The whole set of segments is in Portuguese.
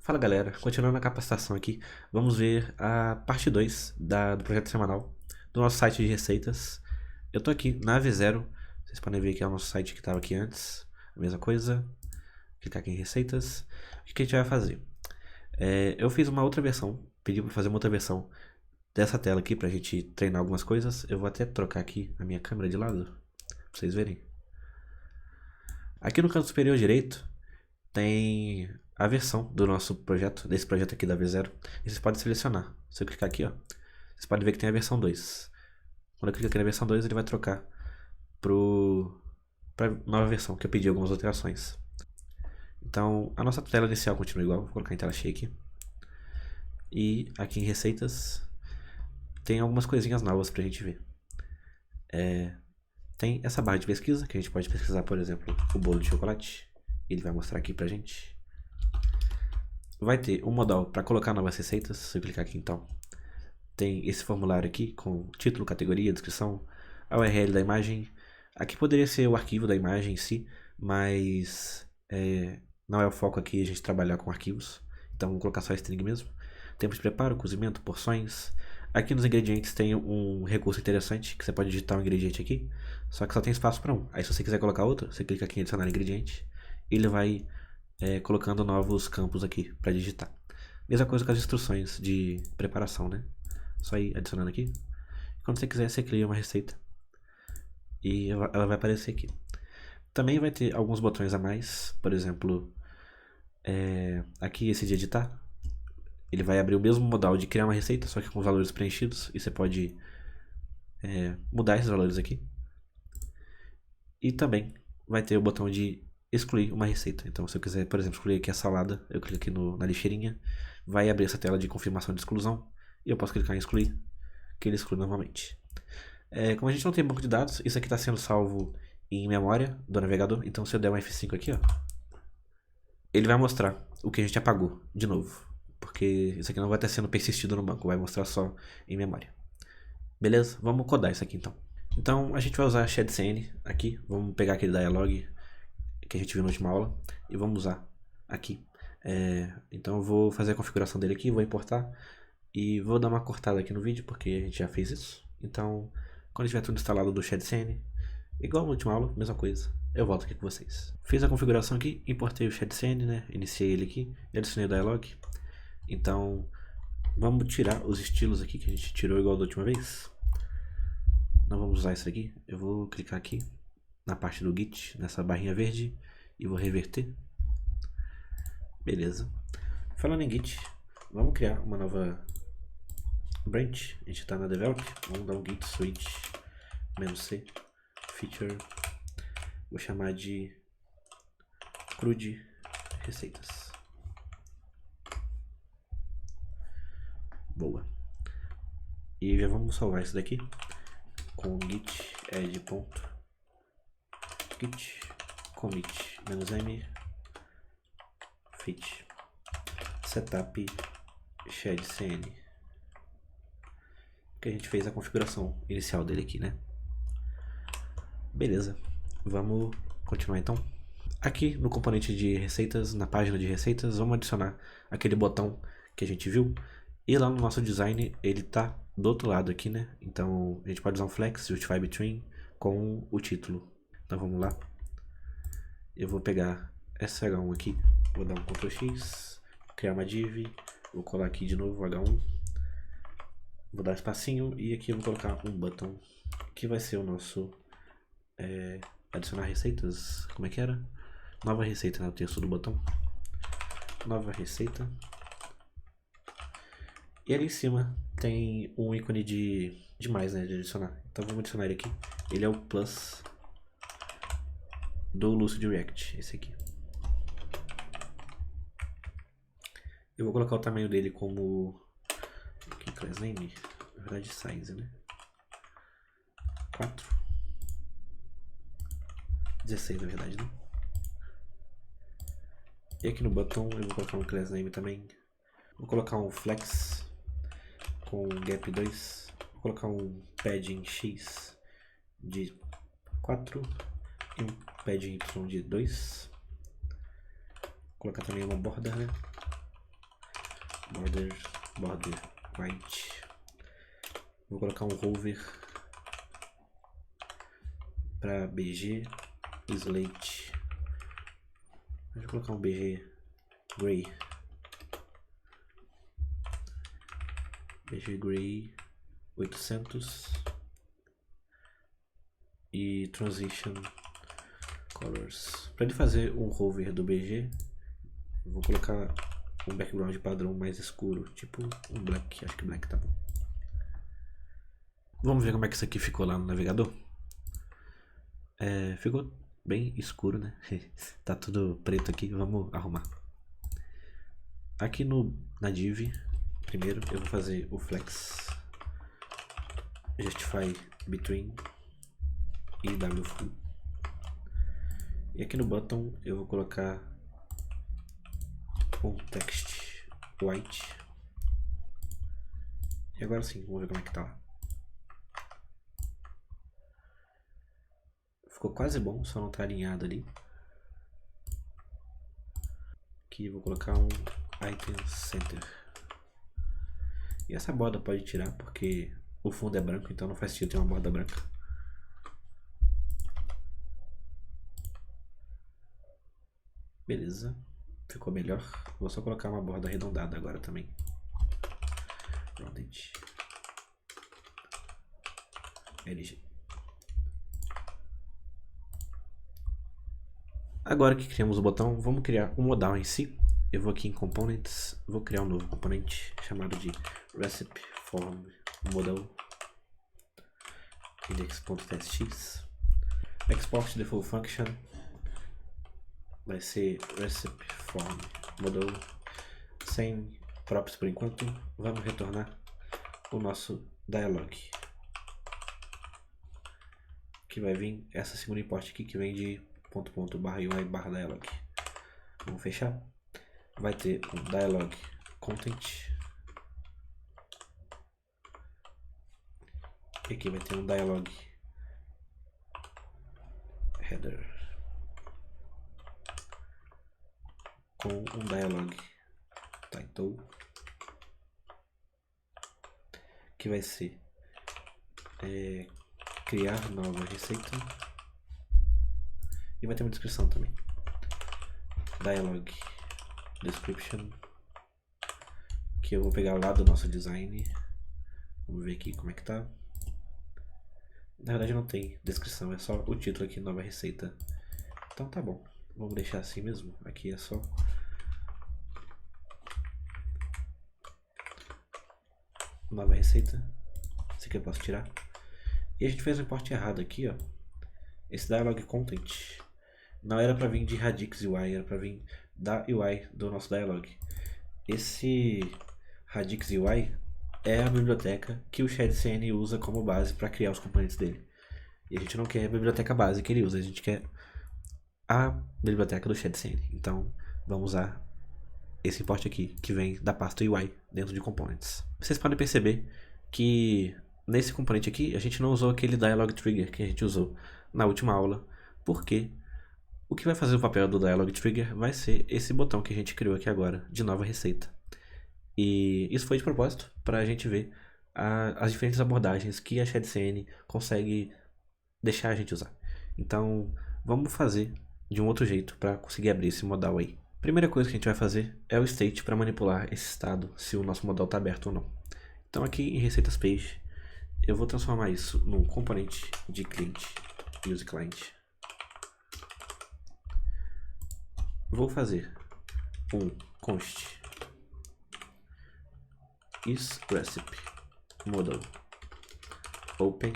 Fala galera, continuando a capacitação aqui, vamos ver a parte 2 do projeto semanal do nosso site de receitas. Eu tô aqui na V0, vocês podem ver que é o nosso site que estava aqui antes, a mesma coisa, clicar aqui em receitas. O que a gente vai fazer? Eu fiz uma outra versão, pedi para fazer uma outra versão dessa tela aqui pra gente treinar algumas coisas. Eu vou até trocar aqui a minha câmera de lado, pra vocês verem. Aqui no canto superior direito tem a versão do nosso projeto, desse projeto aqui da V0. E vocês podem selecionar. Se eu clicar aqui, ó, vocês podem ver que tem a versão 2. Quando eu clico aqui na versão 2, ele vai trocar para nova versão, que eu pedi algumas alterações. Então, a nossa tela inicial continua igual. Vou colocar em tela cheia aqui. E aqui em receitas, tem algumas coisinhas novas pra gente ver. Tem essa barra de pesquisa, que a gente pode pesquisar, por exemplo, o bolo de chocolate. Ele vai mostrar aqui pra gente. Vai ter um modal para colocar novas receitas. Se eu clicar aqui então, tem esse formulário aqui com título, categoria, descrição, a URL da imagem. Aqui poderia ser o arquivo da imagem em si, mas não é o foco aqui a gente trabalhar com arquivos. Então vamos colocar só string mesmo. Tempo de preparo, cozimento, porções. Aqui nos ingredientes tem um recurso interessante, que você pode digitar um ingrediente aqui, só que só tem espaço para um. Aí se você quiser colocar outro, você clica aqui em adicionar ingrediente, e ele vai colocando novos campos aqui para digitar. Mesma coisa com as instruções de preparação, né? Só ir adicionando aqui. Quando você quiser, você cria uma receita e ela vai aparecer aqui. Também vai ter alguns botões a mais, por exemplo, aqui esse de editar. Ele vai abrir o mesmo modal de criar uma receita, só que com os valores preenchidos, e você pode mudar esses valores aqui. E também vai ter o botão de excluir uma receita. Então, se eu quiser, por exemplo, excluir aqui a salada, eu clico aqui na lixeirinha, vai abrir essa tela de confirmação de exclusão, e eu posso clicar em excluir, que ele exclui normalmente. Como a gente não tem banco de dados, isso aqui está sendo salvo em memória do navegador, então se eu der um F5 aqui, ó, ele vai mostrar o que a gente apagou de novo, porque isso aqui não vai estar sendo persistido no banco, vai mostrar só em memória. Beleza? Vamos codar isso aqui então. Então a gente vai usar a ShadCN aqui, vamos pegar aquele dialog que a gente viu na última aula e vamos usar aqui. Então eu vou fazer a configuração dele aqui, vou importar e vou dar uma cortada aqui no vídeo porque a gente já fez isso. Então quando tiver tudo instalado do ShadCN, igual na última aula, mesma coisa, eu volto aqui com vocês. Fiz a configuração aqui, importei o ShadCN, né? Iniciei ele aqui e adicionei o dialog. Então vamos tirar os estilos aqui que a gente tirou igual da última vez. Não vamos usar isso aqui. Eu vou clicar aqui na parte do Git, nessa barrinha verde, e vou reverter. Beleza. Falando em Git, vamos criar uma nova branch. A gente está na develop, vamos dar um git switch "-c feature". Vou chamar de crude receitas. Boa. E já vamos salvar isso daqui com git add.git commit -m fit setup ShadCN, que a gente fez a configuração inicial dele aqui, né? Beleza, vamos continuar então. Aqui no componente de receitas, na página de receitas, vamos adicionar aquele botão que a gente viu. E lá no nosso design ele tá do outro lado aqui, né? Então a gente pode usar um flex justify between com o título. Então vamos lá. Eu vou pegar essa H1 aqui, vou dar um Ctrl X, criar uma div, vou colar aqui de novo H1, vou dar um espacinho e aqui eu vou colocar um button que vai ser o nosso adicionar receitas. Como é que era? Nova receita, né? O texto do botão. Nova receita. E ali em cima tem um ícone de mais, né, de adicionar. Então vamos adicionar ele aqui. Ele é o plus do Lucid React, esse aqui. Eu vou colocar o tamanho dele como aqui, class name, na verdade size, né? 4. 16 na verdade, né? E aqui no botão eu vou colocar um class name também. Vou colocar um flex com gap 2, vou colocar um padding x de 4 e um padding y de 2. Vou colocar também uma borda, né? border white. Vou colocar um hover para BG slate. Vou colocar um BG gray. BG gray 800 e transition colors. Para ele fazer um hover do BG, vou colocar um background padrão mais escuro, tipo um black. Acho que black tá bom. Vamos ver como é que isso aqui ficou lá no navegador. Ficou bem escuro, né? Tá tudo preto aqui, vamos arrumar. Aqui na div, primeiro eu vou fazer o flex justify between e wfull. E aqui no button eu vou colocar um text white. E agora sim, vamos ver como é que tá lá. Ficou quase bom, só não tá alinhado ali. Aqui vou colocar um item center. E essa borda pode tirar porque o fundo é branco, então não faz sentido ter uma borda branca. Beleza, ficou melhor. Vou só colocar uma borda arredondada agora também. Rounded. LG. Agora que criamos o botão, vamos criar um modal em si. Eu vou aqui em Components, vou criar um novo componente chamado de Recipe Form Modal index.txt. Export the full function vai ser Recipe Form Modal sem props por enquanto. Vamos retornar o nosso dialog, que vai vir essa segunda import aqui que vem de ./UI/dialog. Vamos fechar. Vai ter um dialog content. E aqui vai ter um dialog header com um dialog title, que vai ser criar nova receita. E vai ter uma descrição também. Dialog description, que eu vou pegar lá do nosso design. Vamos ver aqui como é que tá. Na verdade não tem descrição, é só o título aqui, nova receita. Então tá bom, vamos deixar assim mesmo. Aqui é só nova receita. Esse aqui eu posso tirar. E a gente fez um import errado aqui, ó. Esse dialog content não era para vir de Radix UI, era para vir da UI do nosso dialog. Esse Radix UI é a biblioteca que o ShadCN usa como base para criar os componentes dele. E a gente não quer a biblioteca base que ele usa, a gente quer a biblioteca do ShadCN. Então vamos usar esse import aqui, que vem da pasta UI dentro de components. Vocês podem perceber que nesse componente aqui a gente não usou aquele dialog trigger que a gente usou na última aula, porque o que vai fazer o papel do dialog trigger vai ser esse botão que a gente criou aqui agora, de nova receita. E isso foi de propósito para a gente ver as diferentes abordagens que a ShadCN consegue deixar a gente usar. Então vamos fazer de um outro jeito para conseguir abrir esse modal aí. Primeira coisa que a gente vai fazer é o state para manipular esse estado, se o nosso modal está aberto ou não. Então aqui em receitas page eu vou transformar isso num componente de cliente, use client. Vou fazer um const is recipe modal open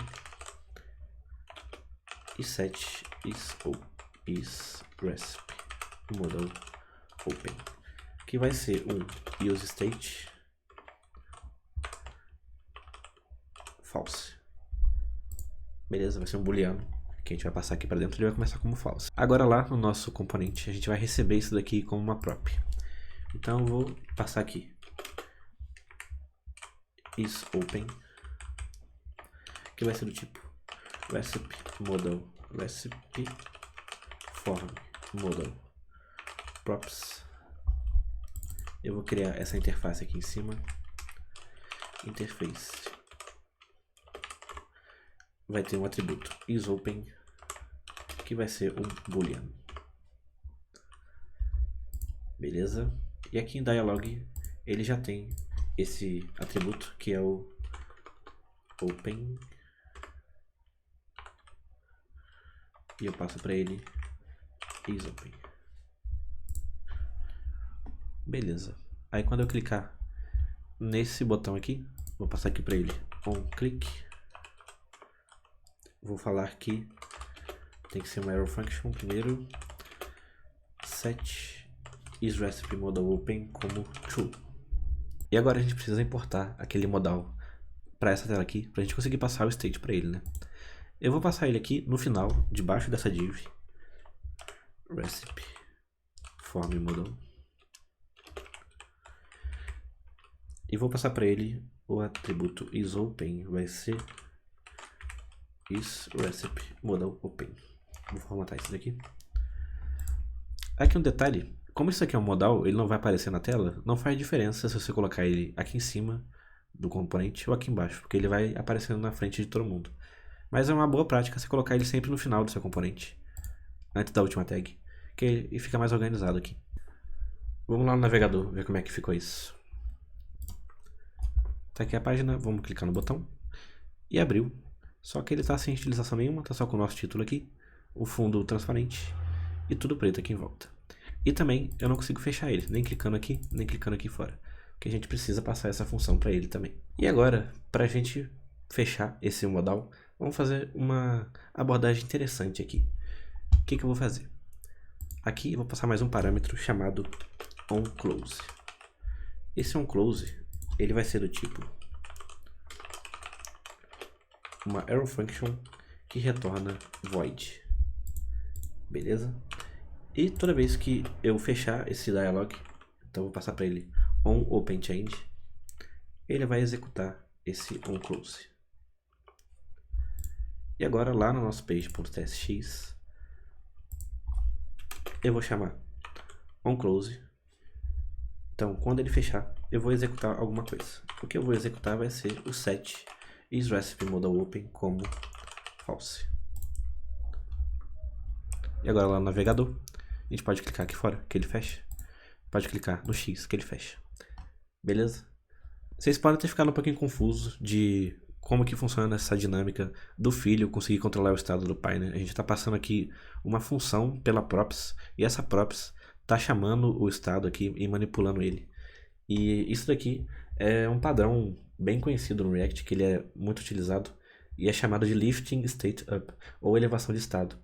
e set is recipe modal open, que vai ser um use state false. Beleza, vai ser um booleano que a gente vai passar aqui para dentro, ele vai começar como false. Agora lá no nosso componente a gente vai receber isso daqui como uma prop. Então eu vou passar aqui is open, que vai ser do tipo recipe modal recipe form modal props Eu vou criar essa interface aqui em cima. Interface. Vai ter um atributo isOpen, que vai ser um boolean. Beleza? E aqui em dialog ele já tem esse atributo que é o open. E eu passo para ele isOpen. Beleza. Aí quando eu clicar nesse botão aqui, vou passar aqui para ele onClick. Vou falar que tem que ser uma arrow function primeiro. Set isRecipeModalOpen como true. E agora a gente precisa importar aquele modal para essa tela aqui, para a gente conseguir passar o state para ele, né? Eu vou passar ele aqui no final, debaixo dessa div. Recipe form modal. E vou passar para ele o atributo isOpen, vai ser isRecipeModalOpen. Vou formatar isso daqui. Aqui um detalhe, como isso aqui é um modal, ele não vai aparecer na tela, não faz diferença se você colocar ele aqui em cima do componente ou aqui embaixo, porque ele vai aparecendo na frente de todo mundo. Mas é uma boa prática você colocar ele sempre no final do seu componente, antes da última tag, que ele fica mais organizado aqui. Vamos lá no navegador, ver como é que ficou isso. Tá aqui a página, vamos clicar no botão e abriu. Só que ele tá sem estilização nenhuma, tá só com o nosso título aqui, o fundo transparente e tudo preto aqui em volta. E também eu não consigo fechar ele, nem clicando aqui, nem clicando aqui fora, porque a gente precisa passar essa função para ele também. E agora, para a gente fechar esse modal, vamos fazer uma abordagem interessante aqui. O que eu vou fazer? Aqui eu vou passar mais um parâmetro chamado onClose. Esse onClose, ele vai ser do tipo uma arrow function que retorna void. Beleza? E toda vez que eu fechar esse dialog, então vou passar para ele onOpenChange, ele vai executar esse onClose. E agora lá no nosso page.tsx, eu vou chamar onClose. Então quando ele fechar, eu vou executar alguma coisa. O que eu vou executar vai ser o set isRecipeModalOpen como false. E agora lá no navegador, a gente pode clicar aqui fora, que ele fecha. Pode clicar no X, que ele fecha. Beleza? Vocês podem ter ficado um pouquinho confusos de como que funciona essa dinâmica do filho conseguir controlar o estado do pai, né? A gente está passando aqui uma função pela props, e essa props está chamando o estado aqui e manipulando ele. E isso daqui é um padrão bem conhecido no React, que ele é muito utilizado, e é chamado de lifting state up, ou elevação de estado.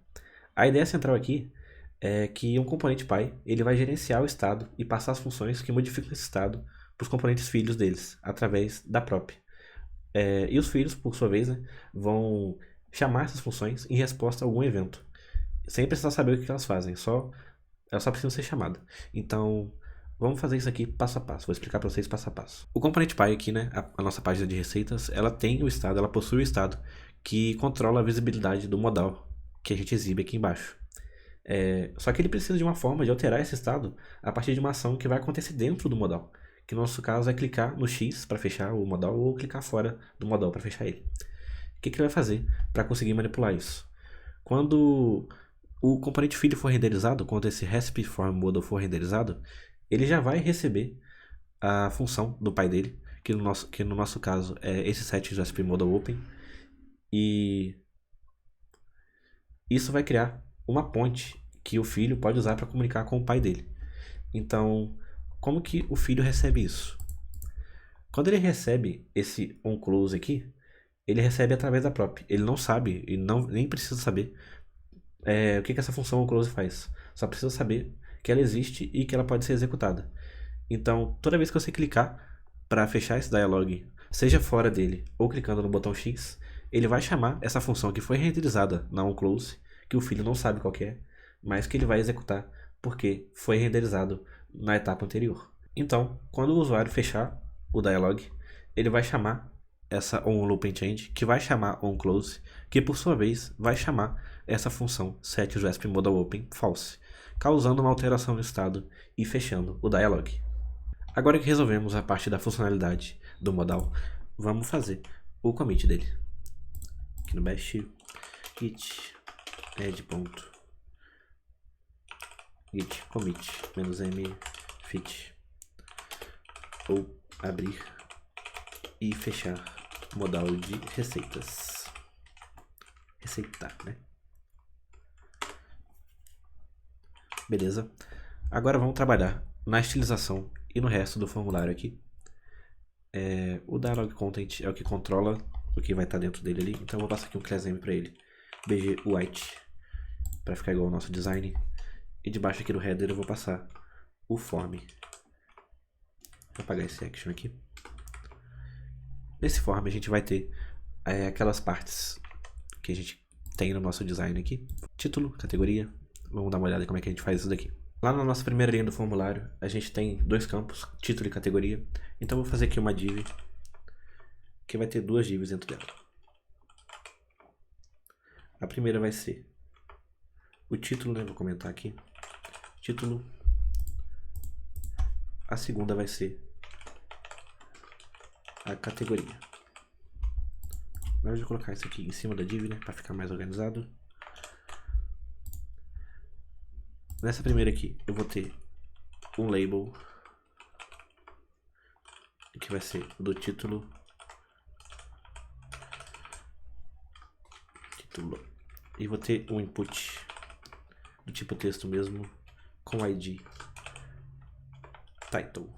A ideia central aqui é que um componente pai ele vai gerenciar o estado e passar as funções que modificam esse estado para os componentes filhos deles, através da prop. E os filhos, por sua vez, né, vão chamar essas funções em resposta a algum evento, sem precisar saber o que elas fazem, elas só precisam ser chamadas. Então, vamos fazer isso aqui passo a passo, vou explicar para vocês passo a passo. O componente pai aqui, né, a nossa página de receitas, ela tem o estado, ela possui o estado que controla a visibilidade do modal que a gente exibe aqui embaixo. Só que ele precisa de uma forma de alterar esse estado a partir de uma ação que vai acontecer dentro do modal, que no nosso caso é clicar no X para fechar o modal ou clicar fora do modal para fechar ele. O que ele vai fazer para conseguir manipular isso? Quando o componente filho for renderizado, quando esse recipe_form_modal for renderizado, ele já vai receber a função do pai dele, que no nosso caso é esse set isRecipeModalOpen, e isso vai criar uma ponte que o filho pode usar para comunicar com o pai dele. Então, como que o filho recebe isso? Quando ele recebe esse onClose aqui, ele recebe através da prop. Ele não sabe, e nem precisa saber o que essa função onClose faz. Só precisa saber que ela existe e que ela pode ser executada. Então, toda vez que você clicar para fechar esse dialog, seja fora dele ou clicando no botão X, ele vai chamar essa função que foi renderizada na onClose, que o filho não sabe qual que é, mas que ele vai executar porque foi renderizado na etapa anterior. Então, quando o usuário fechar o dialog, ele vai chamar essa onLoopAndChange, que vai chamar onClose, que por sua vez vai chamar essa função setRecipeModalOpen false, causando uma alteração no estado e fechando o dialog. Agora que resolvemos a parte da funcionalidade do modal, vamos fazer o commit dele. Aqui no bash git add ponto git commit -m fit ou abrir e fechar modal de receitas. Receitar, né? Beleza. Agora vamos trabalhar na estilização e no resto do formulário aqui. O dialog content é o que controla o que vai estar dentro dele ali. Então eu vou passar aqui um class name para ele. bg white, para ficar igual ao nosso design. E debaixo aqui do header eu vou passar o form. Vou apagar esse action aqui. Nesse form a gente vai ter aquelas partes que a gente tem no nosso design aqui. Título, categoria. Vamos dar uma olhada em como é que a gente faz isso daqui. Lá na nossa primeira linha do formulário, a gente tem dois campos, título e categoria. Então eu vou fazer aqui uma div, que vai ter duas divs dentro dela. A primeira vai ser o título, né? Vou comentar aqui. Título. A segunda vai ser a categoria. Agora eu vou colocar isso aqui em cima da div, né? Para ficar mais organizado. Nessa primeira aqui, eu vou ter um label, que vai ser do título. E vou ter um input do tipo texto mesmo, com ID title.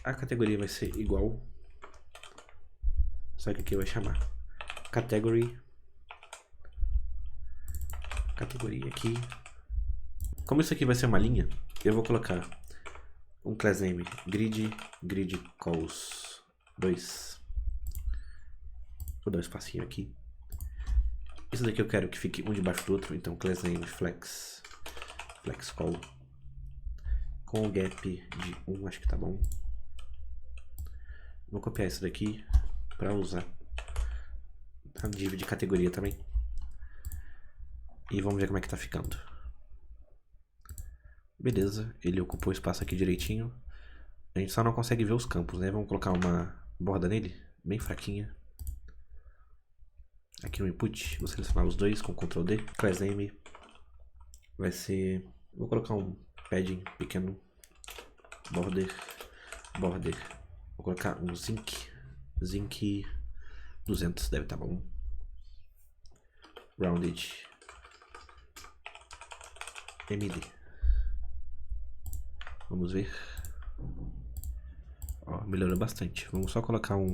A categoria vai ser igual, só que aqui vai chamar categoria aqui. Como isso aqui vai ser uma linha, eu vou colocar um class name grid calls 2. Vou dar um espacinho aqui. Isso daqui eu quero que fique um debaixo do outro, então class name flex call com o gap de 1, acho que tá bom. Vou copiar isso daqui para usar a div de categoria também. E vamos ver como é que tá ficando. Beleza, ele ocupou o espaço aqui direitinho. A gente só não consegue ver os campos, né? Vamos colocar uma borda nele, bem fraquinha. Aqui no input, vou selecionar os dois com Ctrl D. Class name vai ser... Vou colocar um padding pequeno. Border. Vou colocar um zinc 200, deve estar bom. Rounded MD. Vamos ver. Ó, melhorou bastante. Vamos só colocar um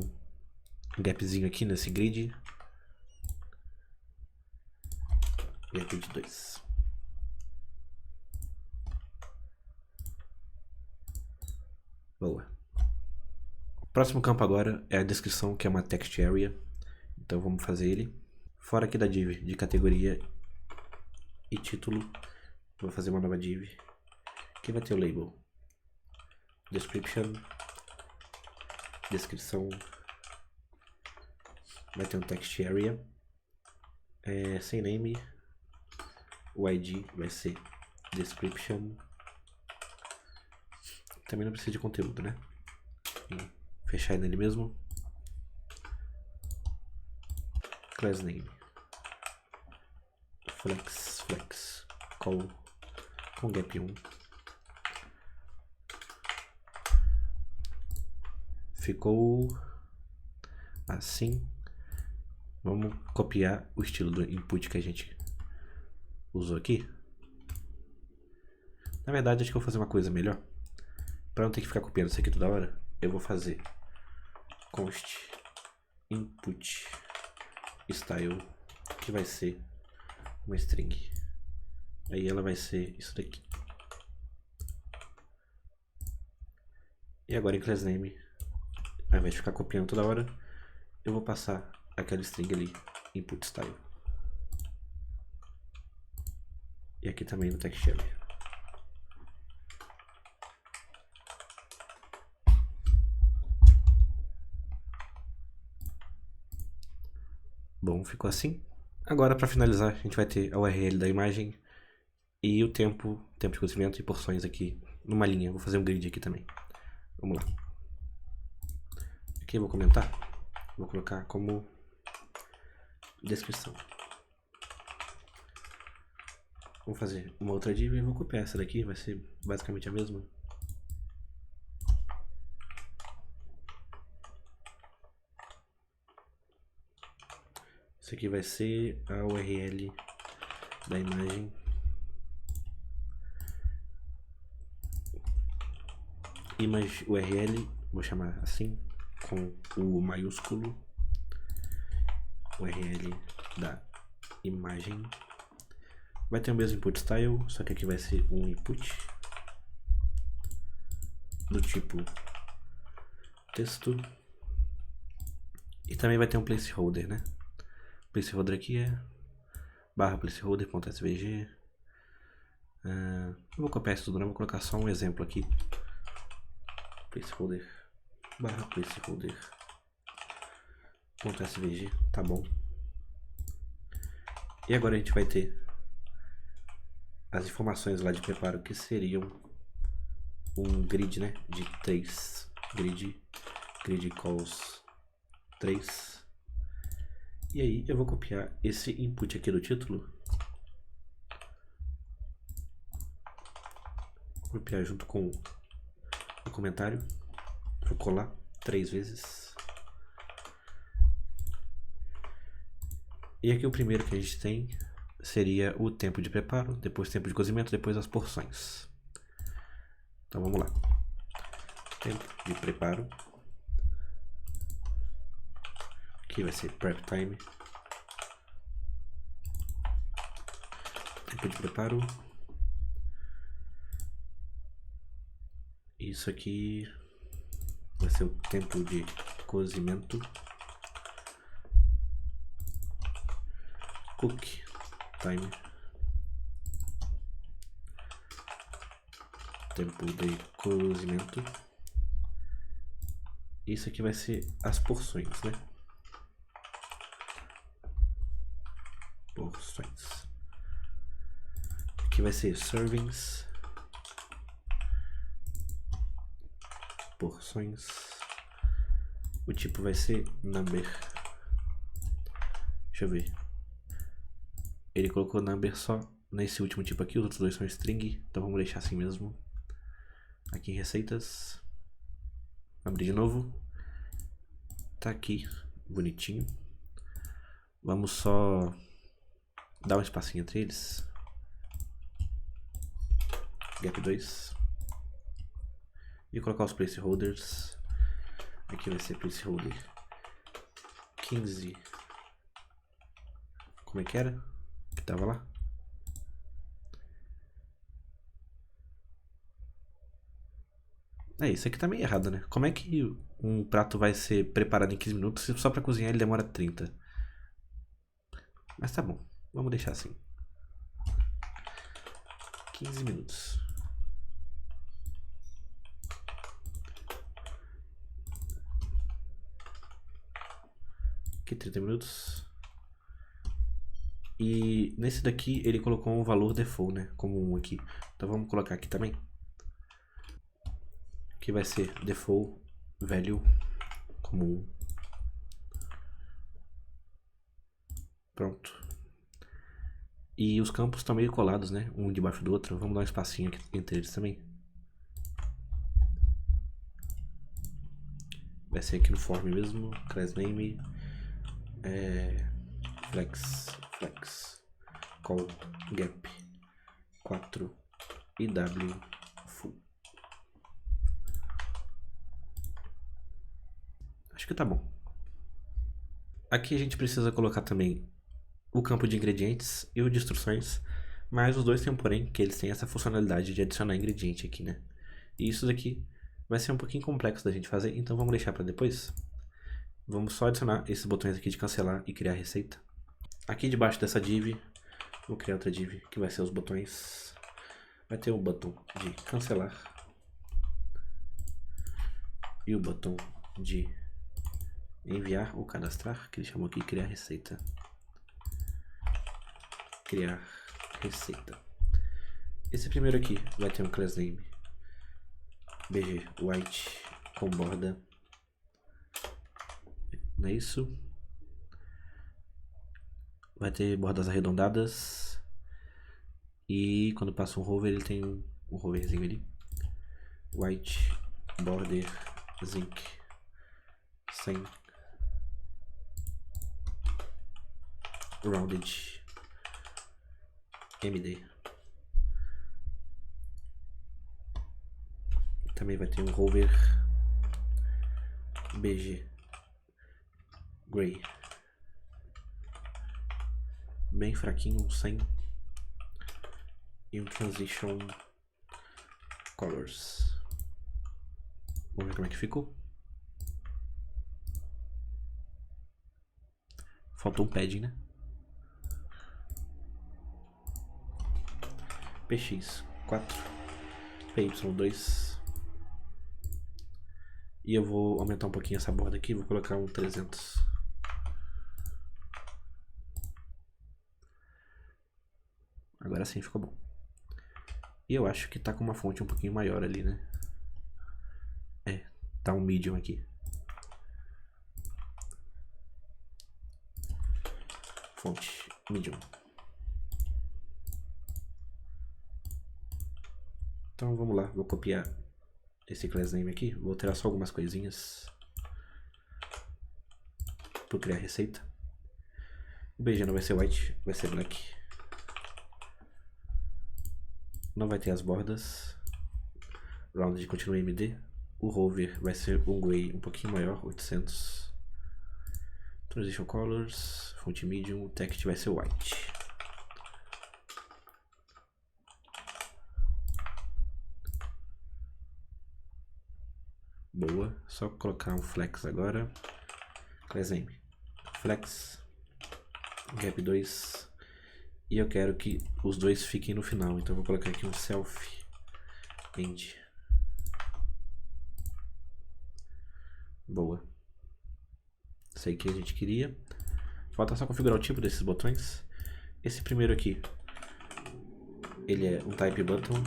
gapzinho aqui nesse grid. Gap de 2. Boa. O próximo campo agora é a descrição, que é uma text area. Então vamos fazer ele. Fora aqui da div de categoria e título, vou fazer uma nova div que vai ter o label description, descrição, vai ter um text area, sem name, o ID vai ser description, também não precisa de conteúdo, né? Vou fechar nele mesmo. Class name flex call com gap 1. Ficou assim. Vamos copiar o estilo do input que a gente usou aqui. Na verdade, acho que eu vou fazer uma coisa melhor. Para não ter que ficar copiando isso aqui toda hora, eu vou fazer const input style, que vai ser uma string. Aí ela vai ser isso daqui. E agora em class name, ao invés de ficar copiando toda hora, eu vou passar aquela string ali, input style. E aqui também no text area. Bom, ficou assim. Agora, para finalizar, a gente vai ter a URL da imagem E o tempo de cozimento e porções aqui numa linha. Vou fazer um grid aqui também. Vamos lá. Aqui eu vou comentar. Vou colocar como descrição. Vou fazer uma outra div e vou copiar essa daqui. Vai ser basicamente a mesma. Isso aqui vai ser a URL da imagem. Image URL, vou chamar assim, com o maiúsculo. URL da imagem. Vai ter o mesmo input style, só que aqui vai ser um input do tipo texto. E também vai ter um placeholder, né? Placeholder aqui é /placeholder.svg. Não vou copiar isso tudo, não, vou colocar só um exemplo aqui. Placeholder /placeholder.svg, tá bom. E agora a gente vai ter as informações lá de preparo, que seriam um grid, né, de 3. Grid calls 3. E aí eu vou copiar esse input aqui do título. Vou copiar junto com o comentário. Vou colar 3 vezes. E aqui o primeiro que a gente tem seria o tempo de preparo, depois o tempo de cozimento, depois as porções. Então vamos lá. Tempo de preparo. Aqui vai ser prep time. Tempo de preparo. Isso aqui vai ser o tempo de cozimento. Cook time. Tempo de cozimento. Isso aqui vai ser as porções, né? Porções. Aqui vai ser servings. Porções. O tipo vai ser number. Deixa eu ver. Ele colocou number só nesse último tipo aqui, os outros dois são string, então vamos deixar assim mesmo. Aqui em receitas. Abrir de novo. Tá aqui, bonitinho. Vamos só dar um espacinho entre eles. Gap 2. E colocar os placeholders. Aqui vai ser placeholder 15. Como é que era? Que tava lá? Isso aqui tá meio errado, né? Como é que um prato vai ser preparado em 15 minutos se só pra cozinhar ele demora 30? Mas tá bom, vamos deixar assim. 15 minutos. Aqui 30 minutos. E nesse daqui ele colocou um valor default, né? Como 1 aqui. Então vamos colocar aqui também. Que vai ser default value como 1. Pronto. E os campos estão meio colados, né? Um debaixo do outro. Vamos dar um espacinho aqui entre eles também. Vai ser aqui no form mesmo. Class name. Flex. Call gap 4 e w full. Acho que tá bom. Aqui a gente precisa colocar também o campo de ingredientes e o de instruções, mas os dois têm um porém, que eles têm essa funcionalidade de adicionar ingrediente aqui, né? E isso daqui vai ser um pouquinho complexo da gente fazer, então vamos deixar para depois. Vamos só adicionar esses botões aqui de cancelar e criar receita. Aqui debaixo dessa div, vou criar outra div que vai ser os botões. Vai ter o botão de cancelar e o botão de enviar ou cadastrar, que ele chamou aqui criar receita. Criar receita. Esse primeiro aqui vai ter um class name BG white com borda, não é isso? Vai ter bordas arredondadas e quando passa um hover ele tem um hoverzinho ali. White border zinc sem rounded MD. Também vai ter um hover BG gray bem fraquinho, sem, e um transition colors. Vamos ver como é que ficou. Faltou um padding, né? PX4 PY2. E eu vou aumentar um pouquinho essa borda aqui, vou colocar um 300. Agora sim ficou bom. E eu acho que tá com uma fonte um pouquinho maior ali, né? É, tá um medium aqui. Fonte medium. Então vamos lá, vou copiar esse class name aqui, vou alterar só algumas coisinhas para criar a receita. O BG não vai ser white, vai ser black. Não vai ter as bordas. Rounded continua MD. O hover vai ser um gray um pouquinho maior, 800. Transition colors, fonte medium, o text vai ser white. Boa, só colocar um flex agora. Class name flex gap 2 e eu quero que os dois fiquem no final, então eu vou colocar aqui um self end. Boa, isso aí que a gente queria. Falta só configurar o tipo desses botões. Esse primeiro aqui, ele é um type button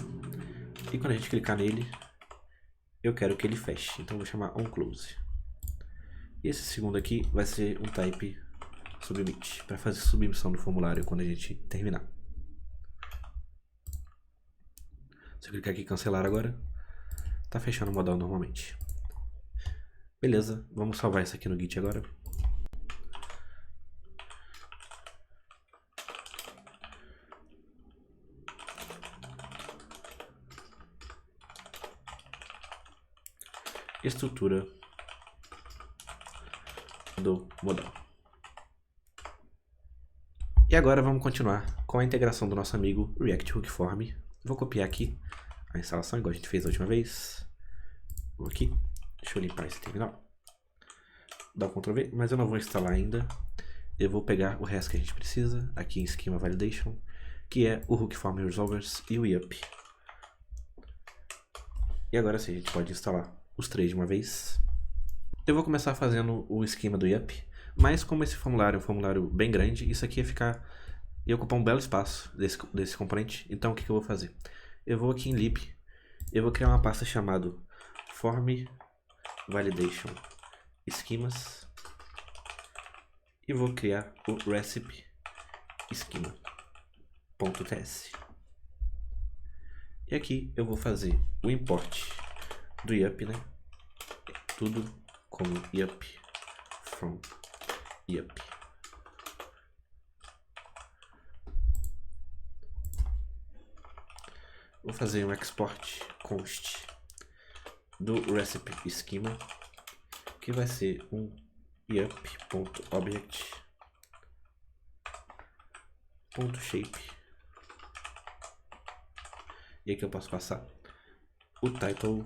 e quando a gente clicar nele eu quero que ele feche, então eu vou chamar onClose. E esse segundo aqui vai ser um type submit, para fazer submissão do formulário quando a gente terminar. Se eu clicar aqui em cancelar agora, tá fechando o modal normalmente. Beleza, vamos salvar isso aqui no Git agora. Estrutura do modal. E agora vamos continuar com a integração do nosso amigo React Hook Form. Vou copiar aqui a instalação, igual a gente fez a última vez. Vou aqui, deixa eu limpar esse terminal. Dá o Ctrl V, mas eu não vou instalar ainda. Eu vou pegar o resto que a gente precisa, aqui em Schema Validation, que é o Hook Form Resolvers e o YUP. E agora sim, a gente pode instalar os três de uma vez. Eu vou começar fazendo o esquema do YUP, mas como esse formulário é um formulário bem grande, isso aqui ia ocupar um belo espaço desse componente. Então o que eu vou fazer? Eu vou aqui em lib, eu vou criar uma pasta chamada form validation schemas e vou criar o recipe schema.ts. E aqui eu vou fazer o import do YUP, né? Tudo como YUP from YUP. Vou fazer um export const do recipe schema, que vai ser um yup.object.shape. E aqui eu posso passar o title,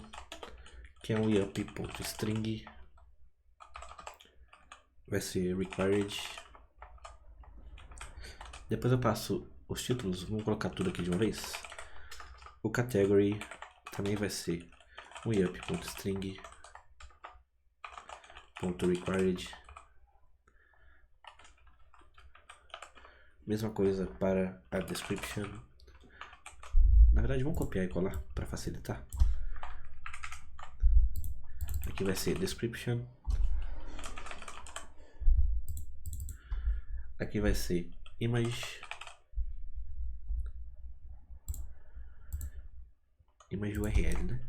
que é um yup.string, vai ser required. Depois eu passo os títulos, vamos colocar tudo aqui de uma vez. O category também vai ser um yup.string.required. Mesma coisa para a description. Na verdade, vamos copiar e colar para facilitar. Aqui vai ser description. Aqui vai ser image URL, né?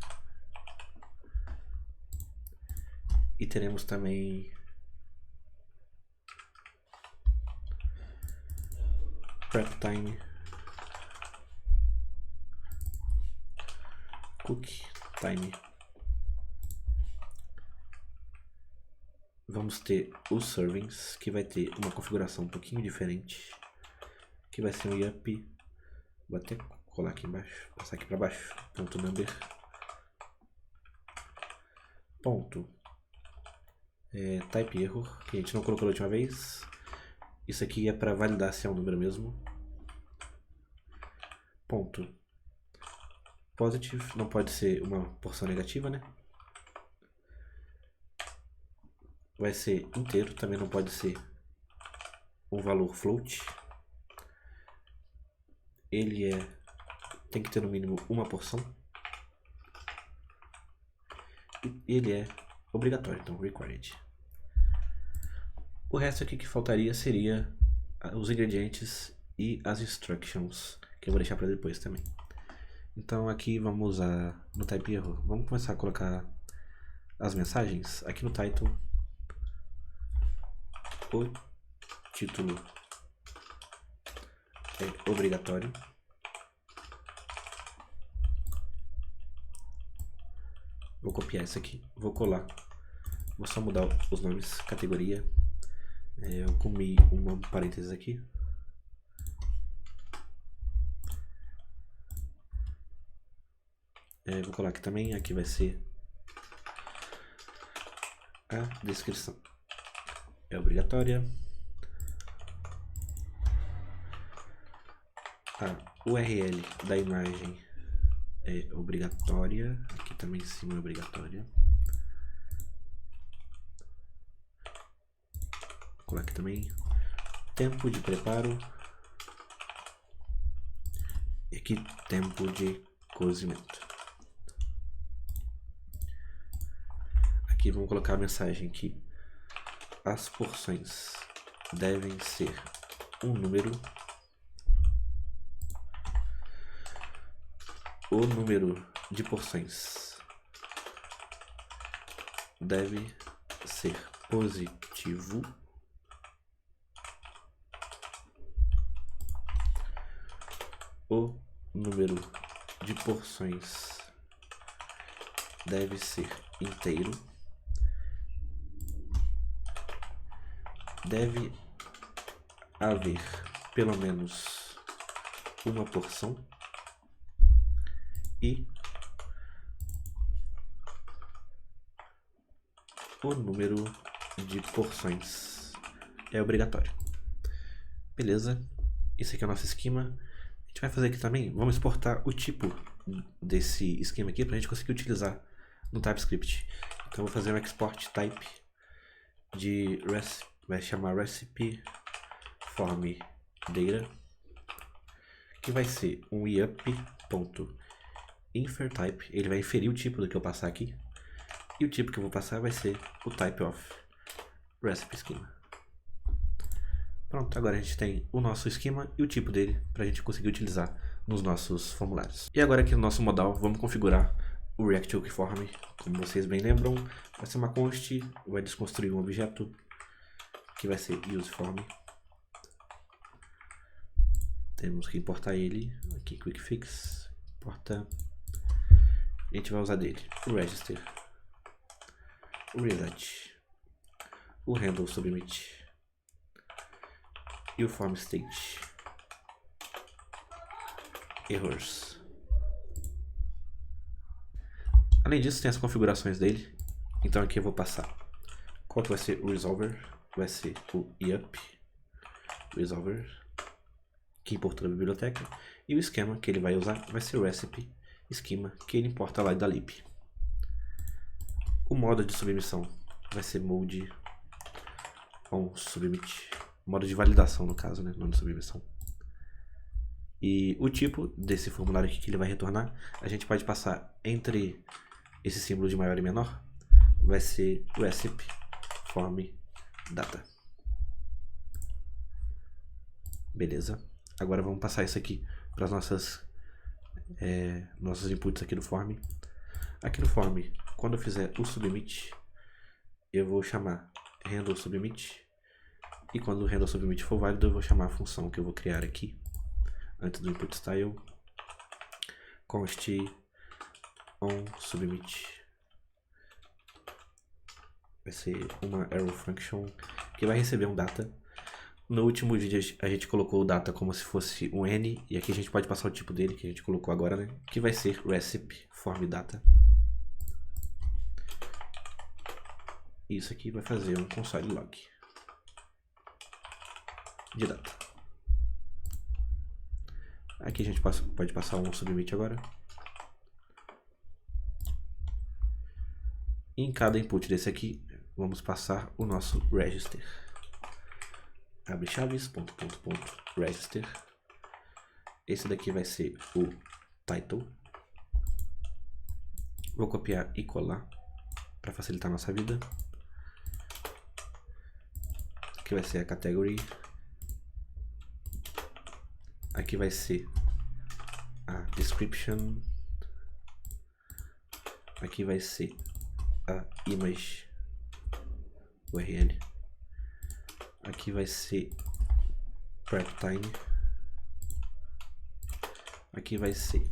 E teremos também prep time, cookie time. Vamos ter os servings, que vai ter uma configuração um pouquinho diferente, que vai ser um yup. Vou até colar aqui embaixo, passar aqui para baixo, ponto number, ponto type error, que a gente não colocou da última vez. Isso aqui é para validar se é um número mesmo. Ponto positive, não pode ser uma porção negativa, né? Vai ser inteiro, também não pode ser um valor float. Ele tem que ter no mínimo uma porção. E ele é obrigatório, então required. O resto aqui que faltaria seria os ingredientes e as instructions, que eu vou deixar para depois também. Então aqui vamos no type error, vamos começar a colocar as mensagens. Aqui no title, o título é obrigatório. Vou copiar isso aqui, vou colar, vou só mudar os nomes, categoria. Eu comi um parênteses aqui. Vou colar aqui também, aqui vai ser a descrição. É obrigatória. A URL da imagem é obrigatória. Aqui também em cima é obrigatória. Vou colar aqui também. Tempo de preparo. E aqui tempo de cozimento. Aqui vamos colocar a mensagem que as porções devem ser um número. O número de porções deve ser positivo. O número de porções deve ser inteiro. Deve haver pelo menos uma porção. E o número de porções é obrigatório. Beleza, esse aqui é o nosso esquema. A gente vai fazer aqui também, vamos exportar o tipo desse esquema aqui para a gente conseguir utilizar no TypeScript. Então eu vou fazer um export type de vai chamar recipe form data, que vai ser um yup.infer type. Ele vai inferir o tipo do que eu passar aqui, e o tipo que eu vou passar vai ser o type of recipe schema. Pronto, agora a gente tem o nosso esquema e o tipo dele para a gente conseguir utilizar nos nossos formulários. E agora aqui no nosso modal vamos configurar o React Hook Form. Como vocês bem lembram, vai ser uma const, vai desconstruir um objeto que vai ser useForm. Temos que importar ele aqui, quick fix, importa. A gente vai usar dele o register, o reset, o handle submit e o form state errors. Além disso, tem as configurações dele. Então aqui eu vou passar qual que vai ser o resolver. Vai ser o yup resolver, que importa da biblioteca, e o esquema que ele vai usar vai ser o recipe schema, que ele importa lá da lib. O modo de submissão vai ser mode on submit, modo de validação no caso, né, não de submissão. E o tipo desse formulário aqui que ele vai retornar, a gente pode passar entre esse símbolo de maior e menor, vai ser recipe form data. Beleza. Agora vamos passar isso aqui para as nossos inputs aqui do form. Aqui no form, quando eu fizer o submit, eu vou chamar handle submit. E quando o handle submit for válido, eu vou chamar a função que eu vou criar aqui, antes do input style, const on submit. Vai ser uma arrow function que vai receber um data. No último vídeo a gente colocou o data como se fosse um n, e aqui a gente pode passar o tipo dele, que a gente colocou agora, né? Que vai ser recipe form data. Isso aqui vai fazer um console log de data. Aqui a gente pode passar um submit agora. E em cada input desse aqui, vamos passar o nosso register. Abre chaves, ponto, register. Esse daqui vai ser o title. Vou copiar e colar para facilitar a nossa vida. Aqui vai ser a category. Aqui vai ser a description. Aqui vai ser a image URL. Aqui vai ser prep time. Aqui vai ser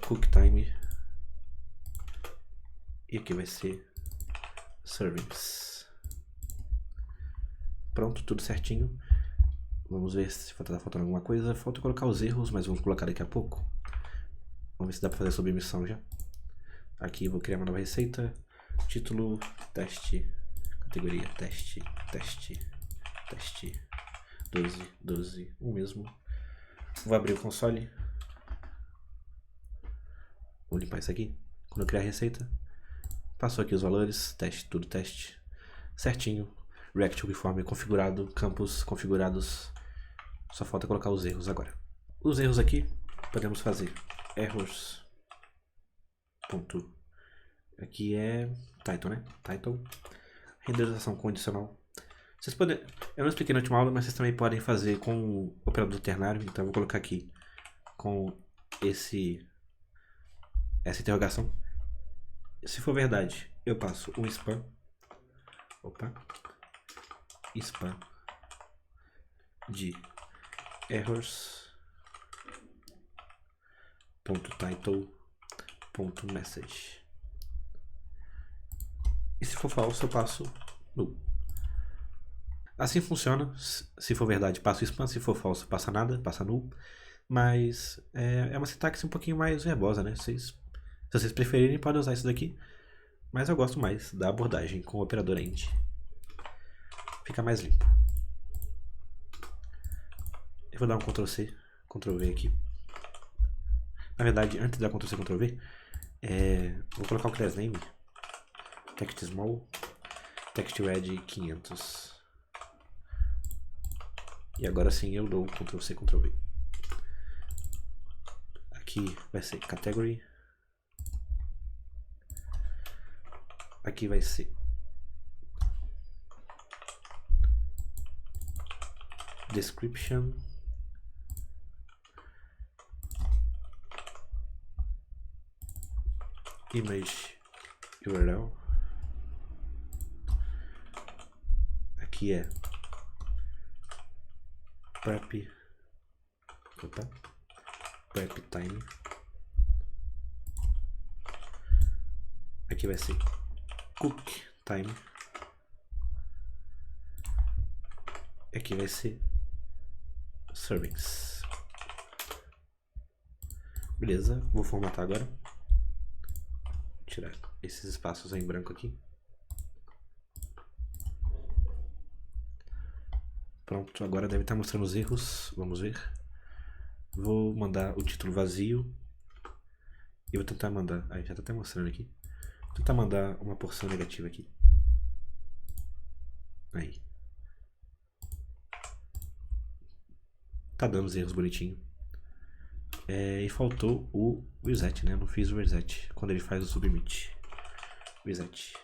cook time. E aqui vai ser servings. Pronto, tudo certinho. Vamos ver se tá faltando alguma coisa. Falta colocar os erros, mas vamos colocar daqui a pouco. Vamos ver se dá para fazer a submissão já. Aqui vou criar uma nova receita. Título, teste, categoria, teste, 12, o mesmo. Vou abrir o console. Vou limpar isso aqui. Quando eu criar a receita, passou aqui os valores, teste, tudo teste, certinho. React Form configurado, campos configurados. Só falta colocar os erros agora. Os erros aqui, podemos fazer errors. Ponto. Aqui é title, né? Title. Renderização condicional. Vocês podem, eu não expliquei na última aula, mas vocês também podem fazer com o operador ternário. Então eu vou colocar aqui com essa interrogação. Se for verdade, eu passo um spam. Spam de errors.title.message. E se for falso, eu passo null. Assim funciona. Se for verdade, passa o spam. Se for falso, passa nada, passa null. Mas é uma sintaxe um pouquinho mais verbosa, né? Se vocês preferirem, podem usar isso daqui. Mas eu gosto mais da abordagem com o operador end. Fica mais limpo. Eu vou dar um Ctrl+C, Ctrl+V aqui. Na verdade, antes da Ctrl+C, Ctrl+V, vou colocar o class name. Text small, text red 500. E agora sim eu dou Ctrl+C, Ctrl+V. Aqui vai ser category. Aqui vai ser description. Image URL. Aqui é prep time. Aqui vai ser cook time. Aqui vai ser servings. Beleza, vou formatar agora. Vou tirar esses espaços em branco aqui. Pronto, agora deve estar mostrando os erros. Vamos ver. Vou mandar o título vazio. E vou tentar mandar. Aí, já está até mostrando aqui. Vou tentar mandar uma porção negativa aqui. Aí. Tá dando os erros bonitinho. E faltou o reset, né? Eu não fiz o reset quando ele faz o submit. Reset.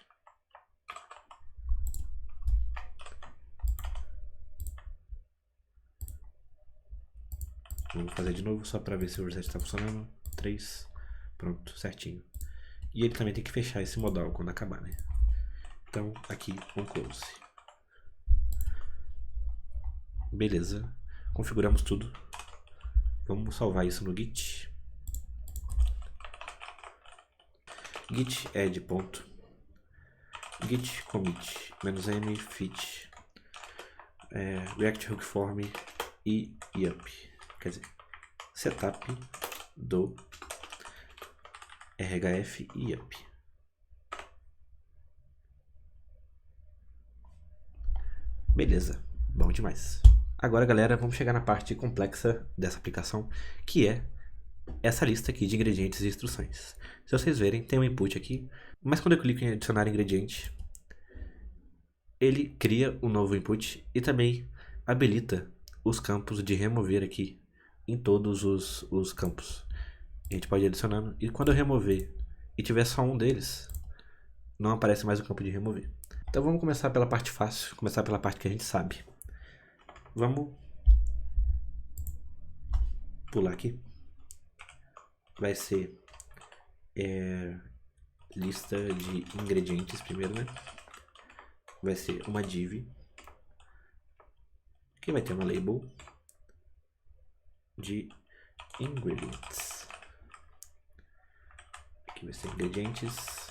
Vamos fazer de novo só para ver se o reset está funcionando. 3. Pronto, certinho. E ele também tem que fechar esse modal quando acabar, né? Então aqui um close. Beleza. Configuramos tudo. Vamos salvar isso no Git. Git add ponto. Git commit -m fit React Hook Form e yup. Quer dizer, setup do RHF e yup. Beleza, bom demais. Agora, galera, vamos chegar na parte complexa dessa aplicação, que é essa lista aqui de ingredientes e instruções. Se vocês verem, tem um input aqui, mas quando eu clico em adicionar ingrediente, ele cria um novo input e também habilita os campos de remover aqui em todos os campos. A gente pode ir adicionando, e quando eu remover e tiver só um deles, não aparece mais o campo de remover. Então vamos começar pela parte fácil, começar pela parte que a gente sabe. Vamos pular aqui. Vai ser lista de ingredientes primeiro, né? Vai ser uma div que vai ter uma label de ingredients. Aqui vai ser ingredientes.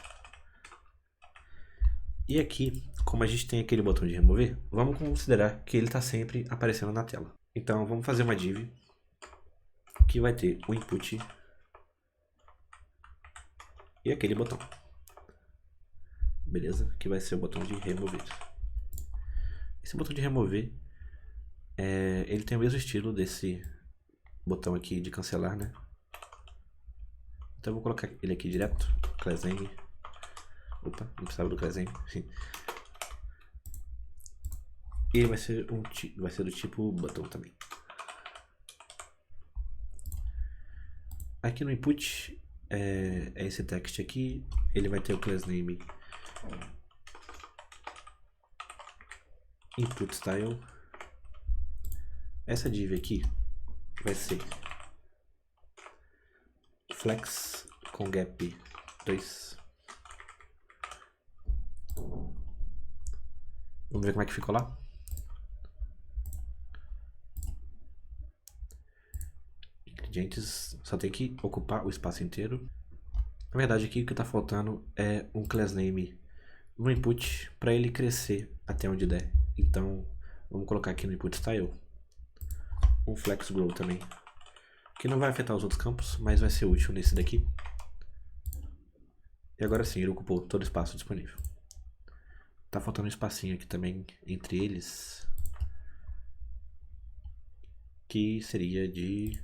E aqui, como a gente tem aquele botão de remover, vamos considerar que ele está sempre aparecendo na tela. Então vamos fazer uma div que vai ter o input e aquele botão. Beleza? Que vai ser o botão de remover. Esse botão de remover, ele tem o mesmo estilo desse botão aqui de cancelar, né? Então eu vou colocar ele aqui direto, class name. Opa, não precisava do class name. E ele vai ser do tipo botão também. Aqui no input, é esse text aqui, ele vai ter o class name input style. Essa div aqui vai ser flex com gap 2. Vamos ver como é que ficou lá. Ingredientes, só tem que ocupar o espaço inteiro. Na verdade aqui o que está faltando é um class name no input para ele crescer até onde der. Então vamos colocar aqui no input style um flex grow também, que não vai afetar os outros campos, mas vai ser útil nesse daqui. E agora sim, ele ocupou todo o espaço disponível. Tá faltando um espacinho aqui também entre eles, que seria de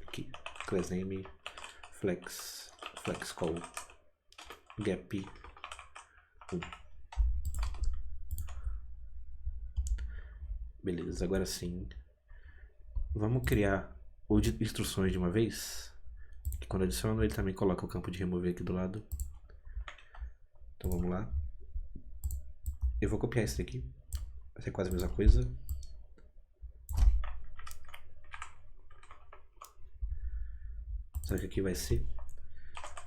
aqui, class name flex call gap 1. Beleza, agora sim vamos criar o de instruções de uma vez, que quando adiciono ele também coloca o campo de remover aqui do lado. Então vamos lá, eu vou copiar esse daqui, vai ser quase a mesma coisa. Só que aqui vai ser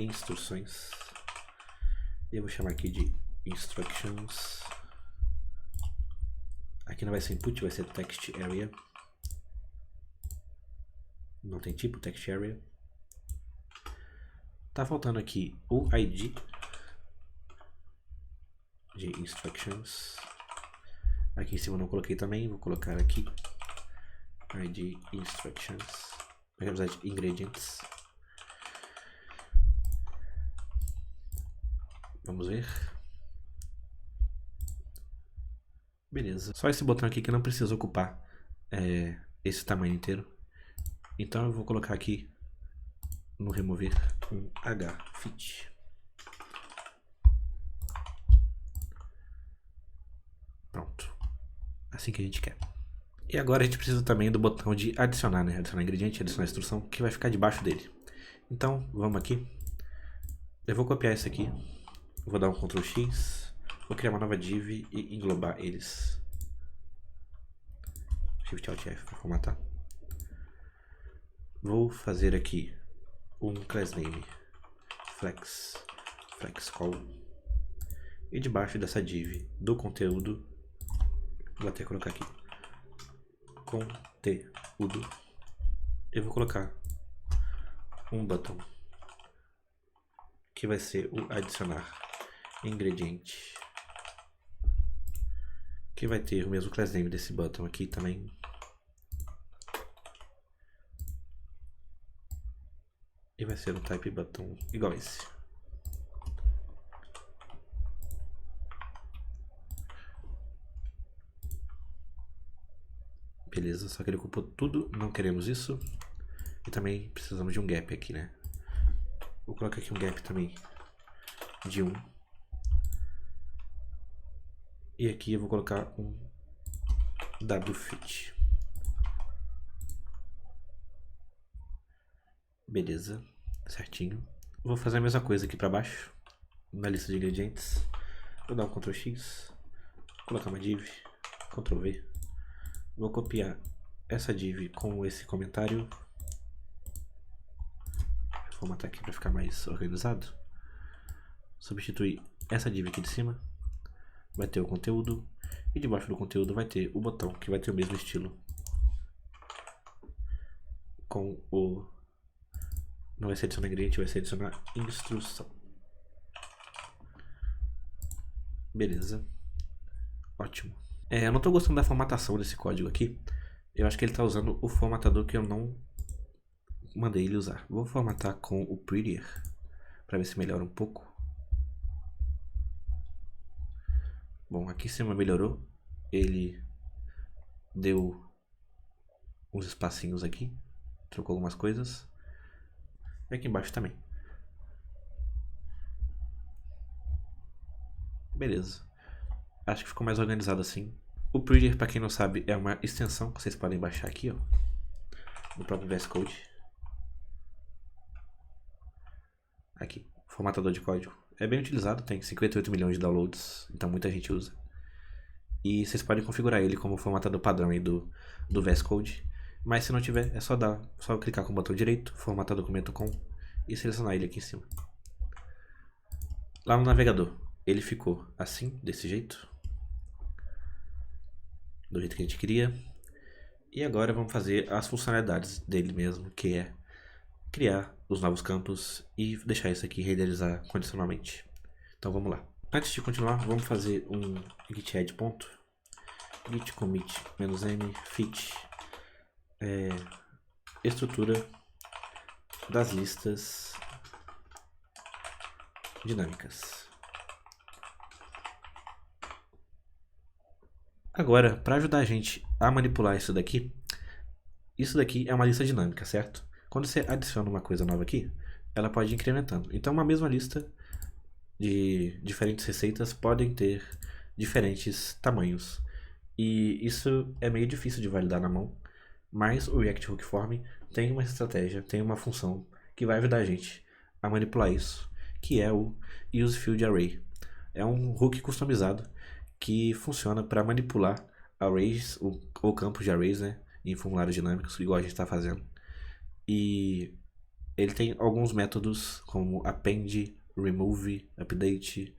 instruções. Eu vou chamar aqui de instructions. Aqui não vai ser input, vai ser text area. Não tem tipo, text area. Tá faltando aqui o ID de instructions. Aqui em cima eu não coloquei também, vou colocar aqui ID instructions. Vai precisar de ingredientes. Vamos ver. Beleza. Só esse botão aqui que não precisa ocupar esse tamanho inteiro. Então eu vou colocar aqui no remover um hfit. Pronto. Assim que a gente quer. E agora a gente precisa também do botão de adicionar, né? Adicionar ingrediente, adicionar instrução, que vai ficar debaixo dele. Então, vamos aqui. Eu vou copiar isso aqui. Vou dar um Ctrl X. Vou criar uma nova div e englobar eles. Shift Alt F para formatar. Vou fazer aqui um class name flex call. E debaixo dessa div do conteúdo, vou até colocar aqui conteúdo, eu vou colocar um button que vai ser o adicionar ingrediente, que vai ter o mesmo class name desse button aqui também. E vai ser um type button igual esse. Beleza, só que ele ocupou tudo, não queremos isso. E também precisamos de um gap aqui, né? Vou colocar aqui um gap também de 1. E aqui eu vou colocar um wFit. Beleza, certinho. Vou fazer a mesma coisa aqui para baixo, na lista de ingredientes. Vou dar um Ctrl X, colocar uma div, Ctrl V. Vou copiar essa div com esse comentário. Vou formatar aqui para ficar mais organizado. Substituir essa div aqui de cima. Vai ter o conteúdo. E debaixo do conteúdo vai ter o botão, que vai ter o mesmo estilo. Com o... Não vai ser adicionar ingrediente, vai ser adicionar instrução. Beleza. Ótimo. Eu não estou gostando da formatação desse código aqui. Eu acho que ele está usando o formatador que eu não mandei ele usar. Vou formatar com o Prettier para ver se melhora um pouco. Bom, aqui em cima melhorou. Ele deu uns espacinhos aqui. Trocou algumas coisas. E aqui embaixo também. Beleza. Acho que ficou mais organizado assim. O Prettier, para quem não sabe, é uma extensão que vocês podem baixar aqui, ó, no próprio VS Code. Aqui, formatador de código. É bem utilizado, tem 58 milhões de downloads, então muita gente usa. E vocês podem configurar ele como formatador padrão aí do VS Code. Mas se não tiver, é só clicar com o botão direito, formatar documento com, e selecionar ele aqui em cima. Lá no navegador, ele ficou assim, desse jeito. Do jeito que a gente queria. E agora vamos fazer as funcionalidades dele mesmo, que é criar os novos campos e deixar isso aqui renderizar condicionalmente. Então vamos lá. Antes de continuar, vamos fazer um git add ponto, git commit -m fit estrutura das listas dinâmicas. Agora, para ajudar a gente a manipular isso daqui é uma lista dinâmica, certo? Quando você adiciona uma coisa nova aqui, ela pode ir incrementando. Então, uma mesma lista de diferentes receitas podem ter diferentes tamanhos. E isso é meio difícil de validar na mão, mas o React Hook Form tem uma estratégia, tem uma função que vai ajudar a gente a manipular isso, que é o useFieldArray. É um hook customizado que funciona para manipular arrays ou campos de arrays, né, em formulários dinâmicos, igual a gente está fazendo. E ele tem alguns métodos como append, remove, update,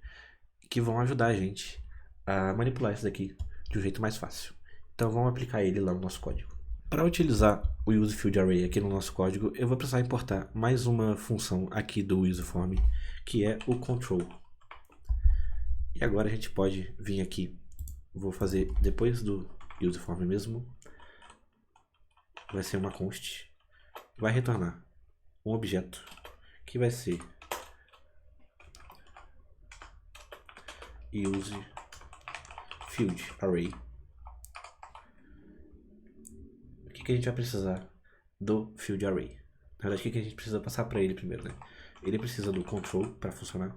que vão ajudar a gente a manipular isso daqui de um jeito mais fácil. Então vamos aplicar ele lá no nosso código. Para utilizar o useFieldArray aqui no nosso código, eu vou precisar importar mais uma função aqui do useForm, que é o control. E agora a gente pode vir aqui, vou fazer depois do useForm mesmo, vai ser uma const, vai retornar um objeto que vai ser useFieldArray. O que a gente vai precisar do FieldArray? Na verdade, o que a gente precisa passar para ele primeiro, né? Ele precisa do control para funcionar.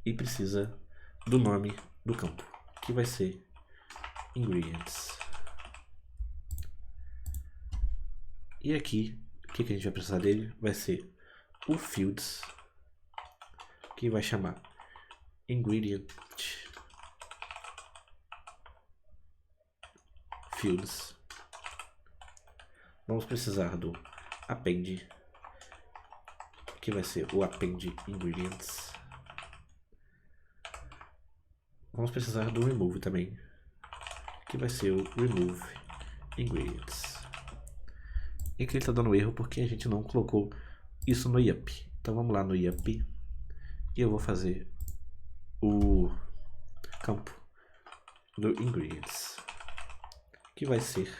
E precisa do nome do campo, que vai ser ingredients. E aqui, o que a gente vai precisar dele vai ser o fields, que vai chamar ingredient fields. Vamos precisar do append, que vai ser o append ingredients. Vamos precisar do remove também, que vai ser o remove ingredients. E aqui ele está dando erro porque a gente não colocou isso no yup. Então vamos lá no yup e eu vou fazer o campo do ingredients, que vai ser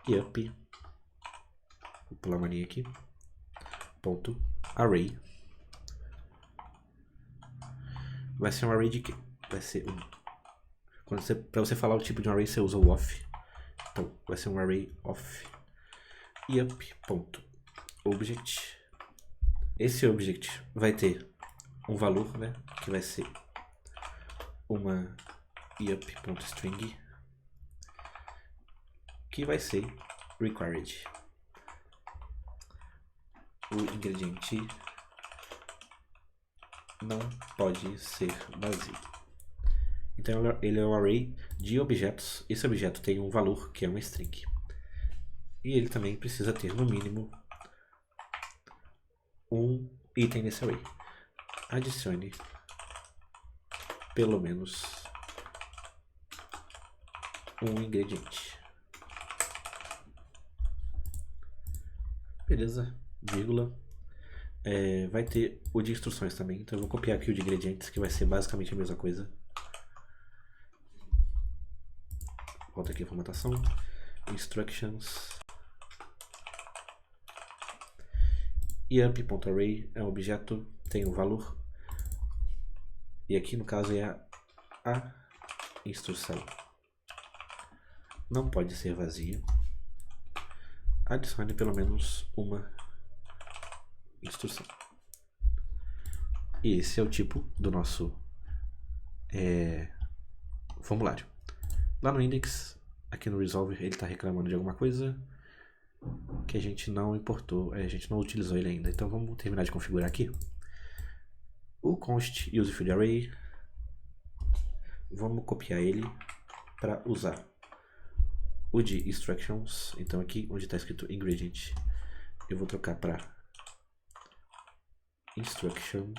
yup, vou pular uma linha aqui, ponto array. Vai ser um array de quê? Vai ser um, para você falar o tipo de um array você usa o of. Então vai ser um array of yup.object. Esse object vai ter um valor, né, que vai ser uma yup.string, que vai ser required. O ingrediente não pode ser vazio. Então ele é um array de objetos. Esse objeto tem um valor que é uma string. E ele também precisa ter no mínimo um item nesse array. Adicione pelo menos um ingrediente. Beleza, vírgula. Vai ter o de instruções também. Então eu vou copiar aqui o de ingredientes, que vai ser basicamente a mesma coisa. Volta aqui a formatação. Instructions. yup.array é um objeto, tem um valor, e aqui no caso é a instrução. Não pode ser vazia. Adicione pelo menos uma instrução. E esse é o tipo do nosso formulário. Lá no index, aqui no resolver, ele está reclamando de alguma coisa que a gente não importou, a gente não utilizou ele ainda. Então vamos terminar de configurar aqui. O const useFieldArray, vamos copiar ele para usar o de instructions. Então aqui onde está escrito ingredient, eu vou trocar para instruction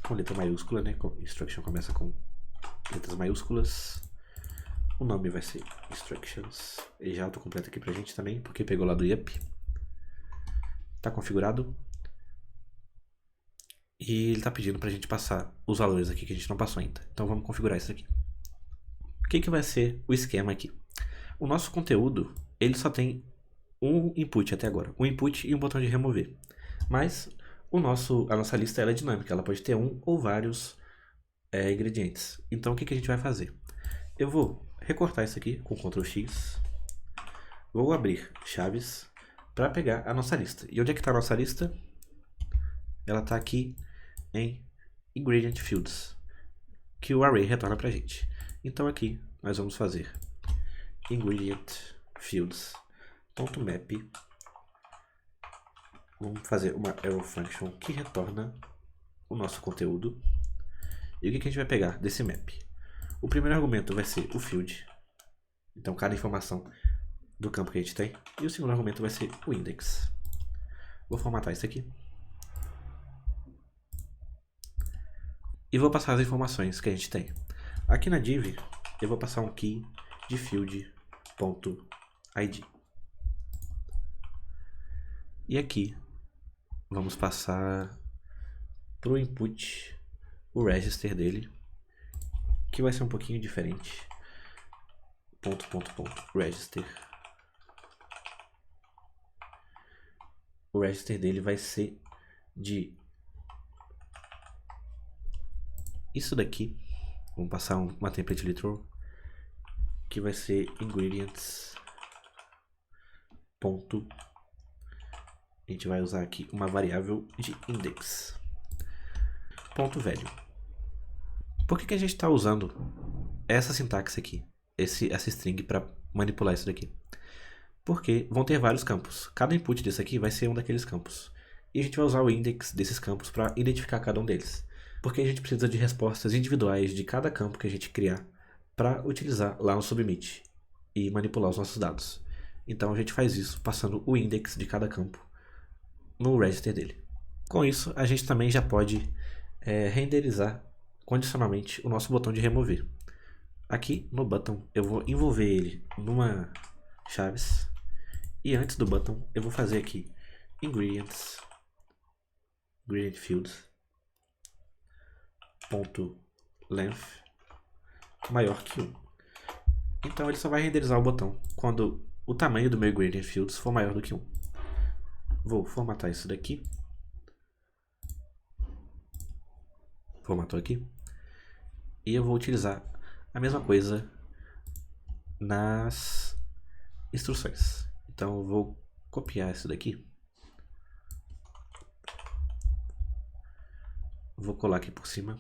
com letra maiúscula, né? Instruction começa com letras maiúsculas. O nome vai ser instructions. Ele já autocompleta aqui pra gente também, porque pegou lá do yup. Tá configurado. E ele tá pedindo pra gente passar os valores aqui que a gente não passou ainda. Então vamos configurar isso aqui. O que vai ser o esquema aqui? O nosso conteúdo, ele só tem um input até agora. Um input e um botão de remover. Mas a nossa lista ela é dinâmica. Ela pode ter um ou vários ingredientes. Então o que a gente vai fazer? Eu vou recortar isso aqui com Ctrl X. Vou abrir chaves para pegar a nossa lista. E onde é que está a nossa lista? Ela está aqui em Ingredient Fields, que o array retorna para a gente. Então aqui nós vamos fazer Ingredient Fields.map. Vamos fazer uma arrow function que retorna o nosso conteúdo. E o que a gente vai pegar desse map? O primeiro argumento vai ser o field, então cada informação do campo que a gente tem. E o segundo argumento vai ser o index. Vou formatar isso aqui. E vou passar as informações que a gente tem. Aqui na div, eu vou passar um key de field.id. E aqui, vamos passar para o input o register dele, que vai ser um pouquinho diferente. Register. O register dele vai ser de isso daqui. Vamos passar uma template literal que vai ser ingredients. A gente vai usar aqui uma variável de index. Ponto velho. Por que a gente está usando essa sintaxe aqui, essa string para manipular isso daqui. Porque vão ter vários campos. Cada input desse aqui vai ser um daqueles campos. E a gente vai usar o index desses campos para identificar cada um deles. Porque a gente precisa de respostas individuais de cada campo que a gente criar para utilizar lá no submit e manipular os nossos dados. Então a gente faz isso passando o index de cada campo no register dele. Com isso, a gente também já pode renderizar condicionalmente o nosso botão de remover. Aqui no button eu vou envolver ele numa chaves. E antes do button eu vou fazer aqui ingredients, ingredient fields, ponto length maior que 1. Então ele só vai renderizar o botão quando o tamanho do meu ingredient fields for maior do que 1. Vou formatar isso daqui. Formatou aqui. E eu vou utilizar a mesma coisa nas instruções. Então eu vou copiar isso daqui. Vou colar aqui por cima.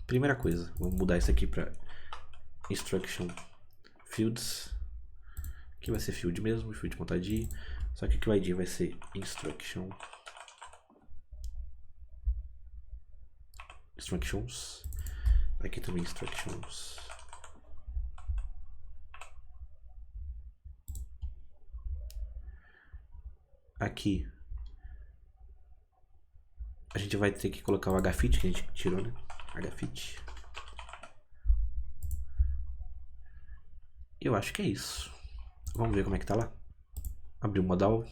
Primeira coisa, vamos mudar isso aqui para instruction fields, que vai ser field mesmo, field ponto ID, só que aqui o ID vai ser instructions. Aqui também instructions. Aqui a gente vai ter que colocar o hfit que a gente tirou, né? Hfit. Eu acho que é isso. Vamos ver como é que tá lá. Abrir o modal.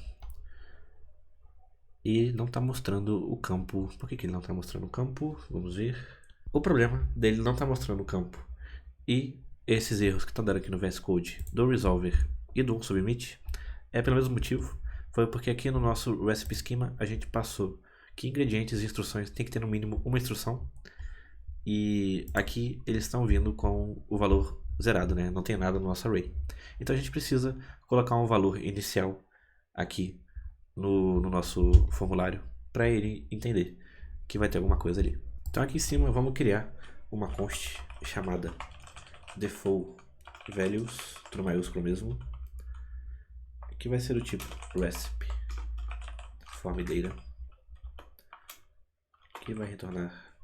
E não tá mostrando o campo. Por que ele não tá mostrando o campo? Vamos ver. O problema dele não tá mostrando o campo e esses erros que estão dando aqui no VS Code do resolver e do submit é pelo mesmo motivo. Foi porque aqui no nosso recipe schema a gente passou que ingredientes e instruções tem que ter no mínimo uma instrução. E aqui eles estão vindo com o valor zerado, né? Não tem nada no nosso array. Então a gente precisa colocar um valor inicial aqui no nosso formulário para ele entender que vai ter alguma coisa ali. Então aqui em cima vamos criar uma const chamada default values, tudo maiúsculo mesmo, que vai ser do tipo recipe form data, que vai retornar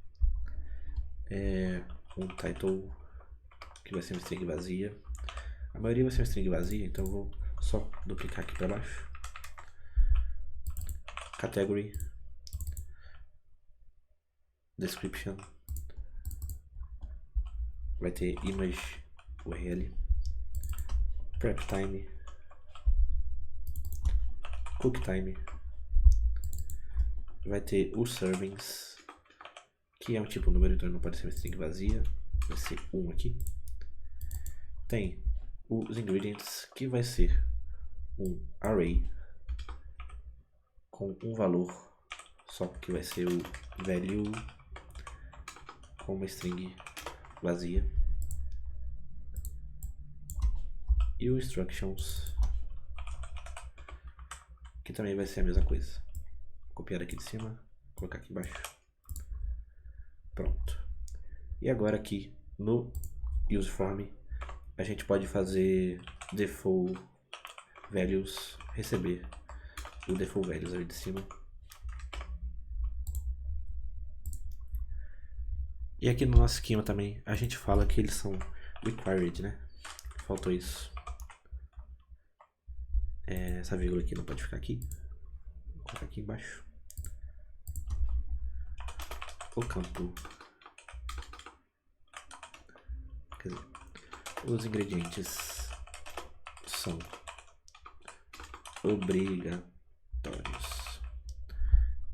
um title, que vai ser uma string vazia. A maioria vai ser uma string vazia, então eu vou só duplicar aqui para baixo. Category, description, vai ter image URL, prep time, cook time, vai ter os servings, que é um tipo número, então não pode ser uma string vazia, vai ser 1 aqui. Tem os ingredients, que vai ser um array com um valor só, que vai ser o value com uma string vazia. E o instructions, que também vai ser a mesma coisa. Vou copiar aqui de cima, colocar aqui embaixo. Pronto. E agora aqui no useForm a gente pode fazer default values, receber o default values ali de cima. E aqui no nosso esquema também a gente fala que eles são required, né? Faltou isso. Essa vírgula aqui não pode ficar aqui. Vou colocar aqui embaixo. O campo. Quer dizer, os ingredientes são obrigatórios.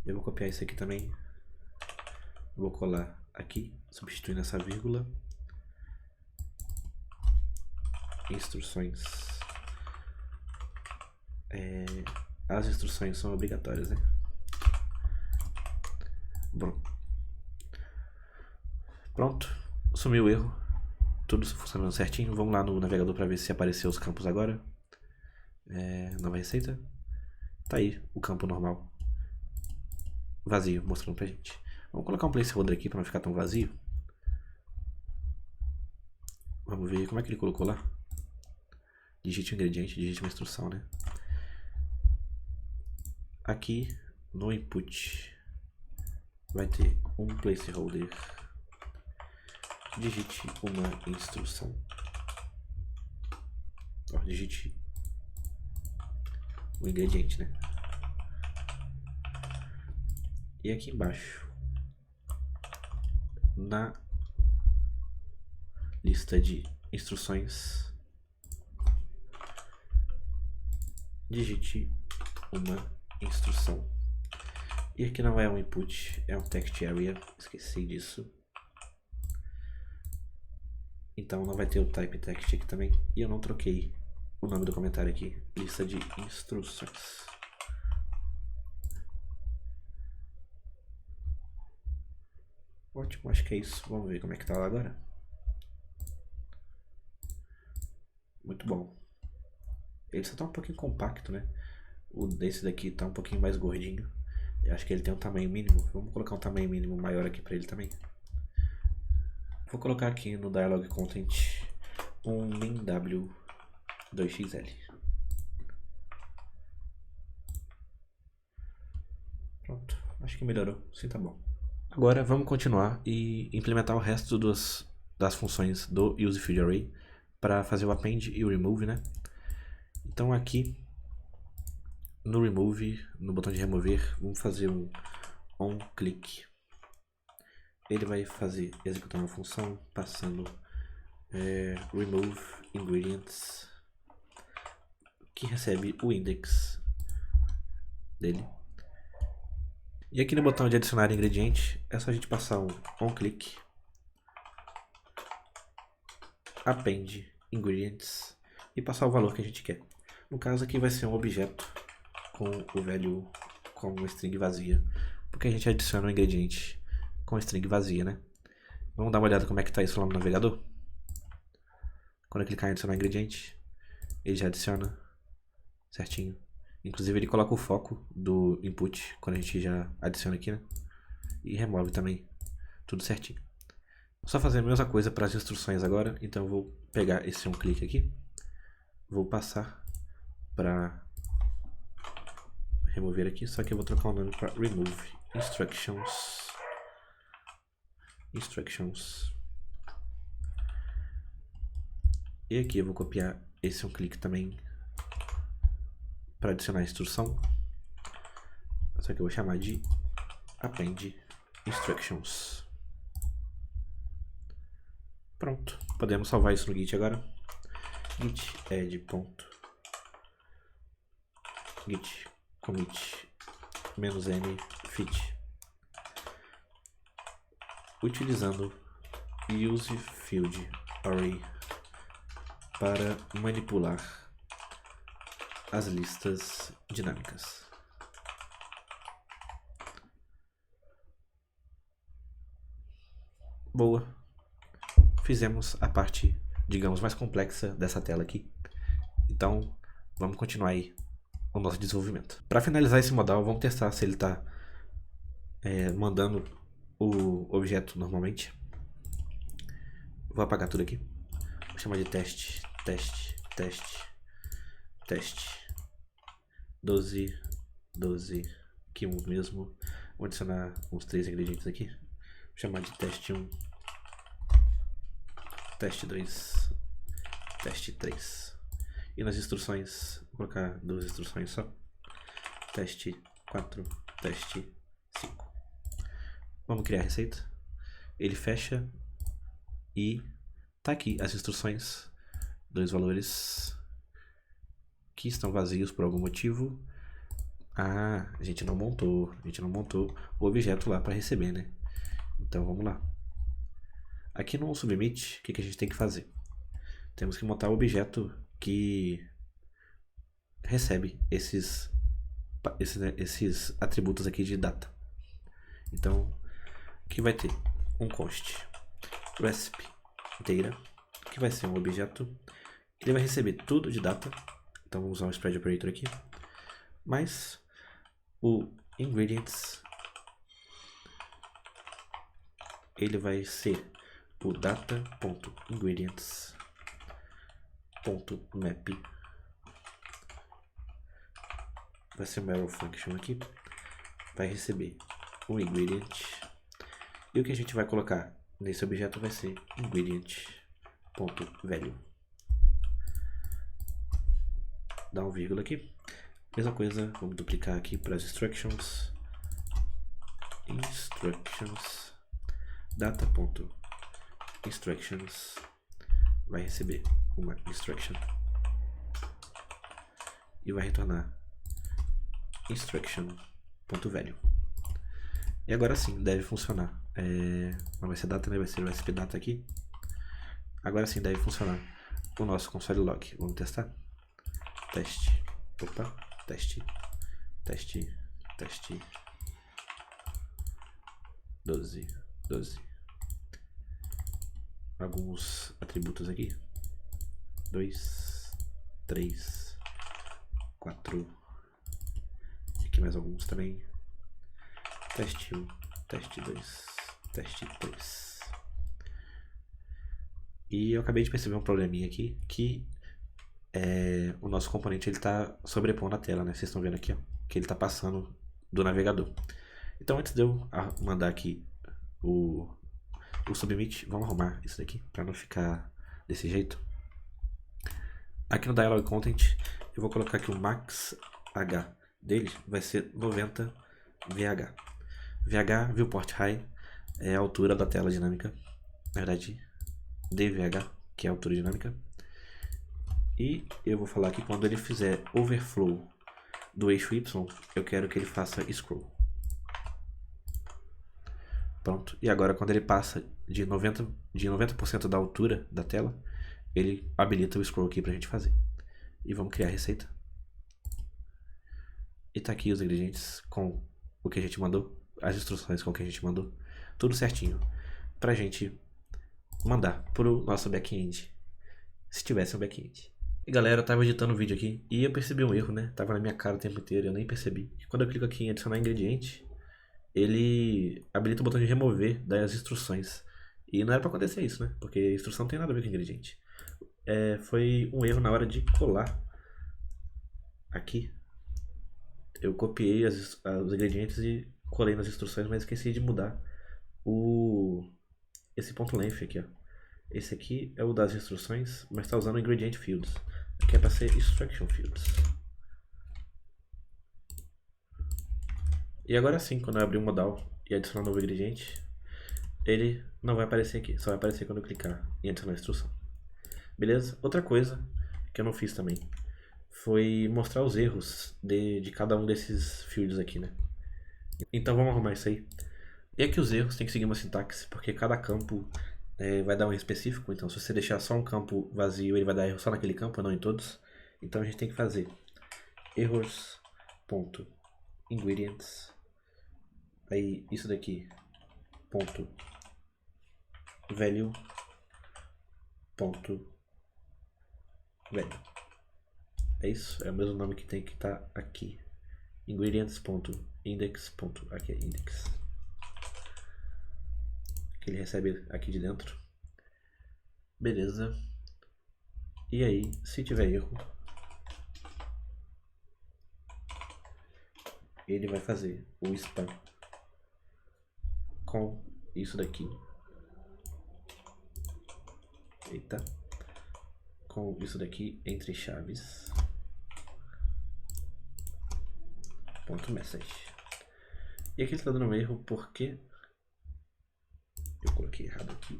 Eu vou copiar isso aqui também. Vou colar aqui, substituindo essa vírgula. Instruções. As instruções são obrigatórias, né? Bom. Pronto. Sumiu o erro. Tudo funcionando certinho. Vamos lá no navegador para ver se apareceu os campos agora. Nova receita. Tá aí o campo normal. vazio mostrando pra gente. Vamos colocar um placeholder aqui para não ficar tão vazio. Vamos ver como é que ele colocou lá. Digite o ingrediente, digite uma instrução, né? Aqui no input vai ter um placeholder. Digite uma instrução. Ó, digite o ingrediente, né? E aqui embaixo, na lista de instruções, digite uma instrução. E aqui não é um input, é um text area, esqueci disso. Então não vai ter o type text aqui também. E eu não troquei o nome do comentário aqui, lista de instruções. Ótimo, acho que é isso. Vamos ver como é que tá lá agora. Muito bom. Ele só tá um pouquinho compacto, né? O desse daqui tá um pouquinho mais gordinho. Eu acho que ele tem um tamanho mínimo. Vamos colocar um tamanho mínimo maior aqui pra ele também. Vou colocar aqui no dialog content um minw2xl. Pronto, acho que melhorou. Sim, tá bom. Agora vamos continuar e implementar o resto das funções do useFieldArray para fazer o append e o remove, né? Então aqui no remove, no botão de remover, vamos fazer um onClick. Ele vai executar uma função passando remove ingredients, que recebe o index dele. E aqui no botão de adicionar ingrediente, é só a gente passar um onClick, append ingredients e passar o valor que a gente quer. No caso aqui vai ser um objeto com o value com uma string vazia, porque a gente adiciona um ingrediente com string vazia, né? Vamos dar uma olhada como é que está isso lá no navegador. Quando eu clicar em adicionar ingrediente, ele já adiciona certinho. Inclusive ele coloca o foco do input quando a gente já adiciona aqui, né? E remove também, tudo certinho. Só fazer a mesma coisa para as instruções agora, então eu vou pegar esse onClick aqui, vou passar para remover aqui, só que eu vou trocar o nome para remove instructions. E aqui eu vou copiar esse onClick também para adicionar a instrução, só que eu vou chamar de append instructions. Pronto, podemos salvar isso no Git agora. Git add git commit -m fit, utilizando useFieldArray para manipular as listas dinâmicas. Boa. Fizemos a parte, digamos, mais complexa dessa tela aqui. Então, vamos continuar aí o nosso desenvolvimento. Para finalizar esse modal, vamos testar se ele está mandando o objeto normalmente. Vou apagar tudo aqui. Vou chamar de teste 12, aqui um mesmo. Vou adicionar uns 3 ingredientes aqui. Vou chamar de teste 1, teste 2, teste 3. E nas instruções, vou colocar 2 instruções só. Teste 4, teste 5. Vamos criar a receita. Ele fecha e tá aqui as instruções, 2 valores que estão vazios por algum motivo. Ah, a gente não montou o objeto lá para receber, né? Então vamos lá. Aqui no submit, o que a gente tem que fazer? Temos que montar o objeto que recebe esses atributos aqui de data. Então, aqui vai ter um const recipe data, que vai ser um objeto. Ele vai receber tudo de data. Então vamos usar um spread operator aqui. Mas o ingredients ele vai ser o data.ingredients.map. Vai ser uma arrow function aqui. Vai receber um ingredient. E o que a gente vai colocar nesse objeto vai ser ingredient.value. Dá um vírgula aqui. Mesma coisa, vamos duplicar aqui para as instructions. Instructions. Data.instructions vai receber uma instruction e vai retornar instruction.value. E agora sim, deve funcionar. Não vai ser data, né? Vai ser data aqui. Agora sim deve funcionar o nosso console log. Vamos testar. Teste. Opa, teste. 12. Alguns atributos aqui. 2, 3, 4. Aqui mais alguns também. Teste 1, teste 2, teste 3. E eu acabei de perceber um probleminha aqui, que o nosso componente ele está sobrepondo a tela, né? Vocês estão vendo aqui, ó, que ele está passando do navegador. Então antes de eu mandar aqui o submit, vamos arrumar isso daqui para não ficar desse jeito. Aqui no dialog content eu vou colocar que o max h dele vai ser 90 VH. VH, viewport high, é a altura da tela dinâmica. Na verdade, DVH, que é a altura dinâmica. E eu vou falar que quando ele fizer overflow do eixo Y, eu quero que ele faça scroll. Pronto. E agora quando ele passa de 90% da altura da tela, ele habilita o scroll aqui pra gente fazer. E vamos criar a receita. E tá aqui os ingredientes com o que a gente mandou, as instruções com o que a gente mandou, tudo certinho pra gente mandar pro nosso back-end, se tivesse um back-end. E galera, eu tava editando o vídeo aqui e eu percebi um erro, né? Tava na minha cara o tempo inteiro, eu nem percebi. E quando eu clico aqui em adicionar ingrediente, ele habilita o botão de remover das instruções. E não era pra acontecer isso, né? Porque a instrução não tem nada a ver com ingrediente. Foi um erro na hora de colar aqui. Eu copiei os ingredientes e colei nas instruções, mas esqueci de mudar esse ponto length aqui, ó. Esse aqui é o das instruções, mas está usando o ingredient fields. Aqui é para ser instruction fields. E agora sim, quando eu abrir o modal e adicionar um novo ingrediente, ele não vai aparecer aqui, só vai aparecer quando eu clicar em adicionar a instrução. Beleza? Outra coisa que eu não fiz também foi mostrar os erros de cada um desses fields aqui, né? Então vamos arrumar isso aí. E aqui os erros tem que seguir uma sintaxe, porque cada campo vai dar um erro específico. Então se você deixar só um campo vazio, ele vai dar erro só naquele campo, não em todos. Então a gente tem que fazer errors.ingredients. Aí isso daqui ponto value ponto value. É isso, é o mesmo nome que tem que estar aqui. Ingredients.index. Aqui é index. Que ele recebe aqui de dentro. Beleza. E aí, se tiver erro, ele vai fazer o span com isso daqui. Eita. Com isso daqui entre chaves. Ponto message. E aqui ele está dando um erro porque eu coloquei errado aqui.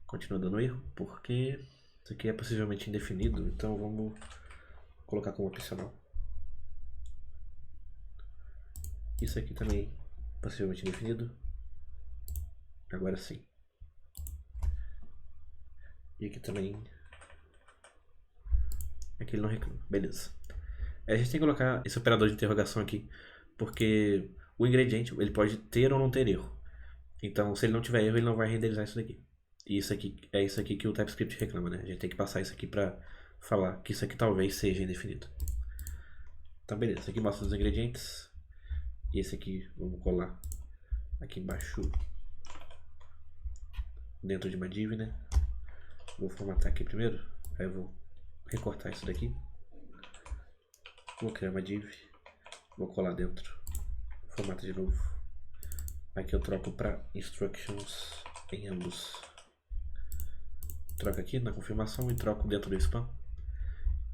Continua dando erro porque isso aqui é possivelmente indefinido, então vamos colocar como opcional. Isso aqui também possivelmente indefinido. Agora sim. E aqui também. Aqui ele não reclama. Beleza. A gente tem que colocar esse operador de interrogação aqui, porque o ingrediente ele pode ter ou não ter erro. Então, se ele não tiver erro, ele não vai renderizar isso daqui. E isso aqui é isso aqui que o TypeScript reclama, né? A gente tem que passar isso aqui para falar que isso aqui talvez seja indefinido. Então, beleza. Esse aqui mostra os ingredientes. E esse aqui, vamos colar aqui embaixo, dentro de uma div, né? Vou formatar aqui primeiro, aí eu vou recortar isso daqui. Vou criar uma div, vou colar dentro, formata de novo. Aqui eu troco para instructions em ambos. Troco aqui na confirmação e troco dentro do spam.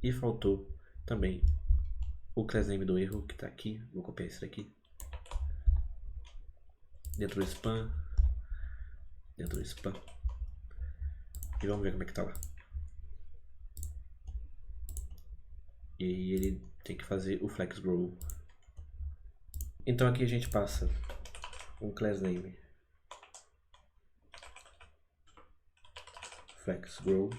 E faltou também o class name do erro que está aqui. Vou copiar esse daqui. Dentro do spam. Dentro do spam. E vamos ver como é que tá lá. E ele tem que fazer o flex grow. Então aqui a gente passa um class name flex grow,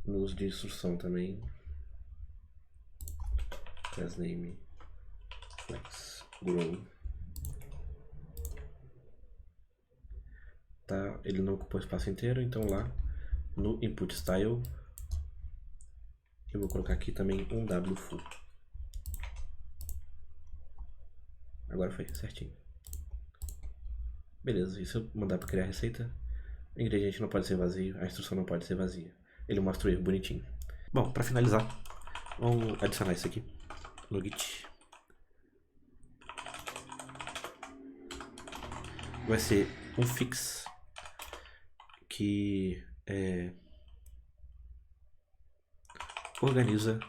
no uso de instrução também, class name flex grow. Tá, ele não ocupou o espaço inteiro, então lá no input style eu vou colocar aqui também um w full. Agora foi certinho. Beleza, e se eu mandar para criar a receita, o ingrediente não pode ser vazio, a instrução não pode ser vazia. Ele mostra o erro bonitinho. Bom, para finalizar, vamos adicionar isso aqui no Git. Vai ser um fix que organiza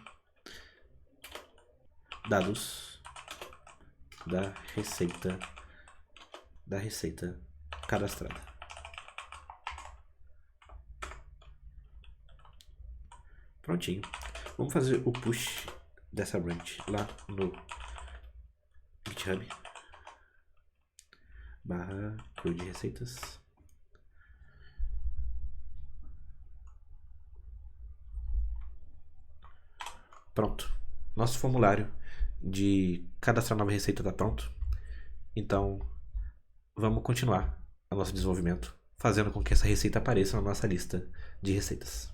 dados da receita cadastrada. Prontinho. Vamos fazer o push dessa branch lá no GitHub /crew de receitas. Pronto. Nosso formulário de cadastrar nova receita está pronto. Então, vamos continuar o nosso desenvolvimento, fazendo com que essa receita apareça na nossa lista de receitas.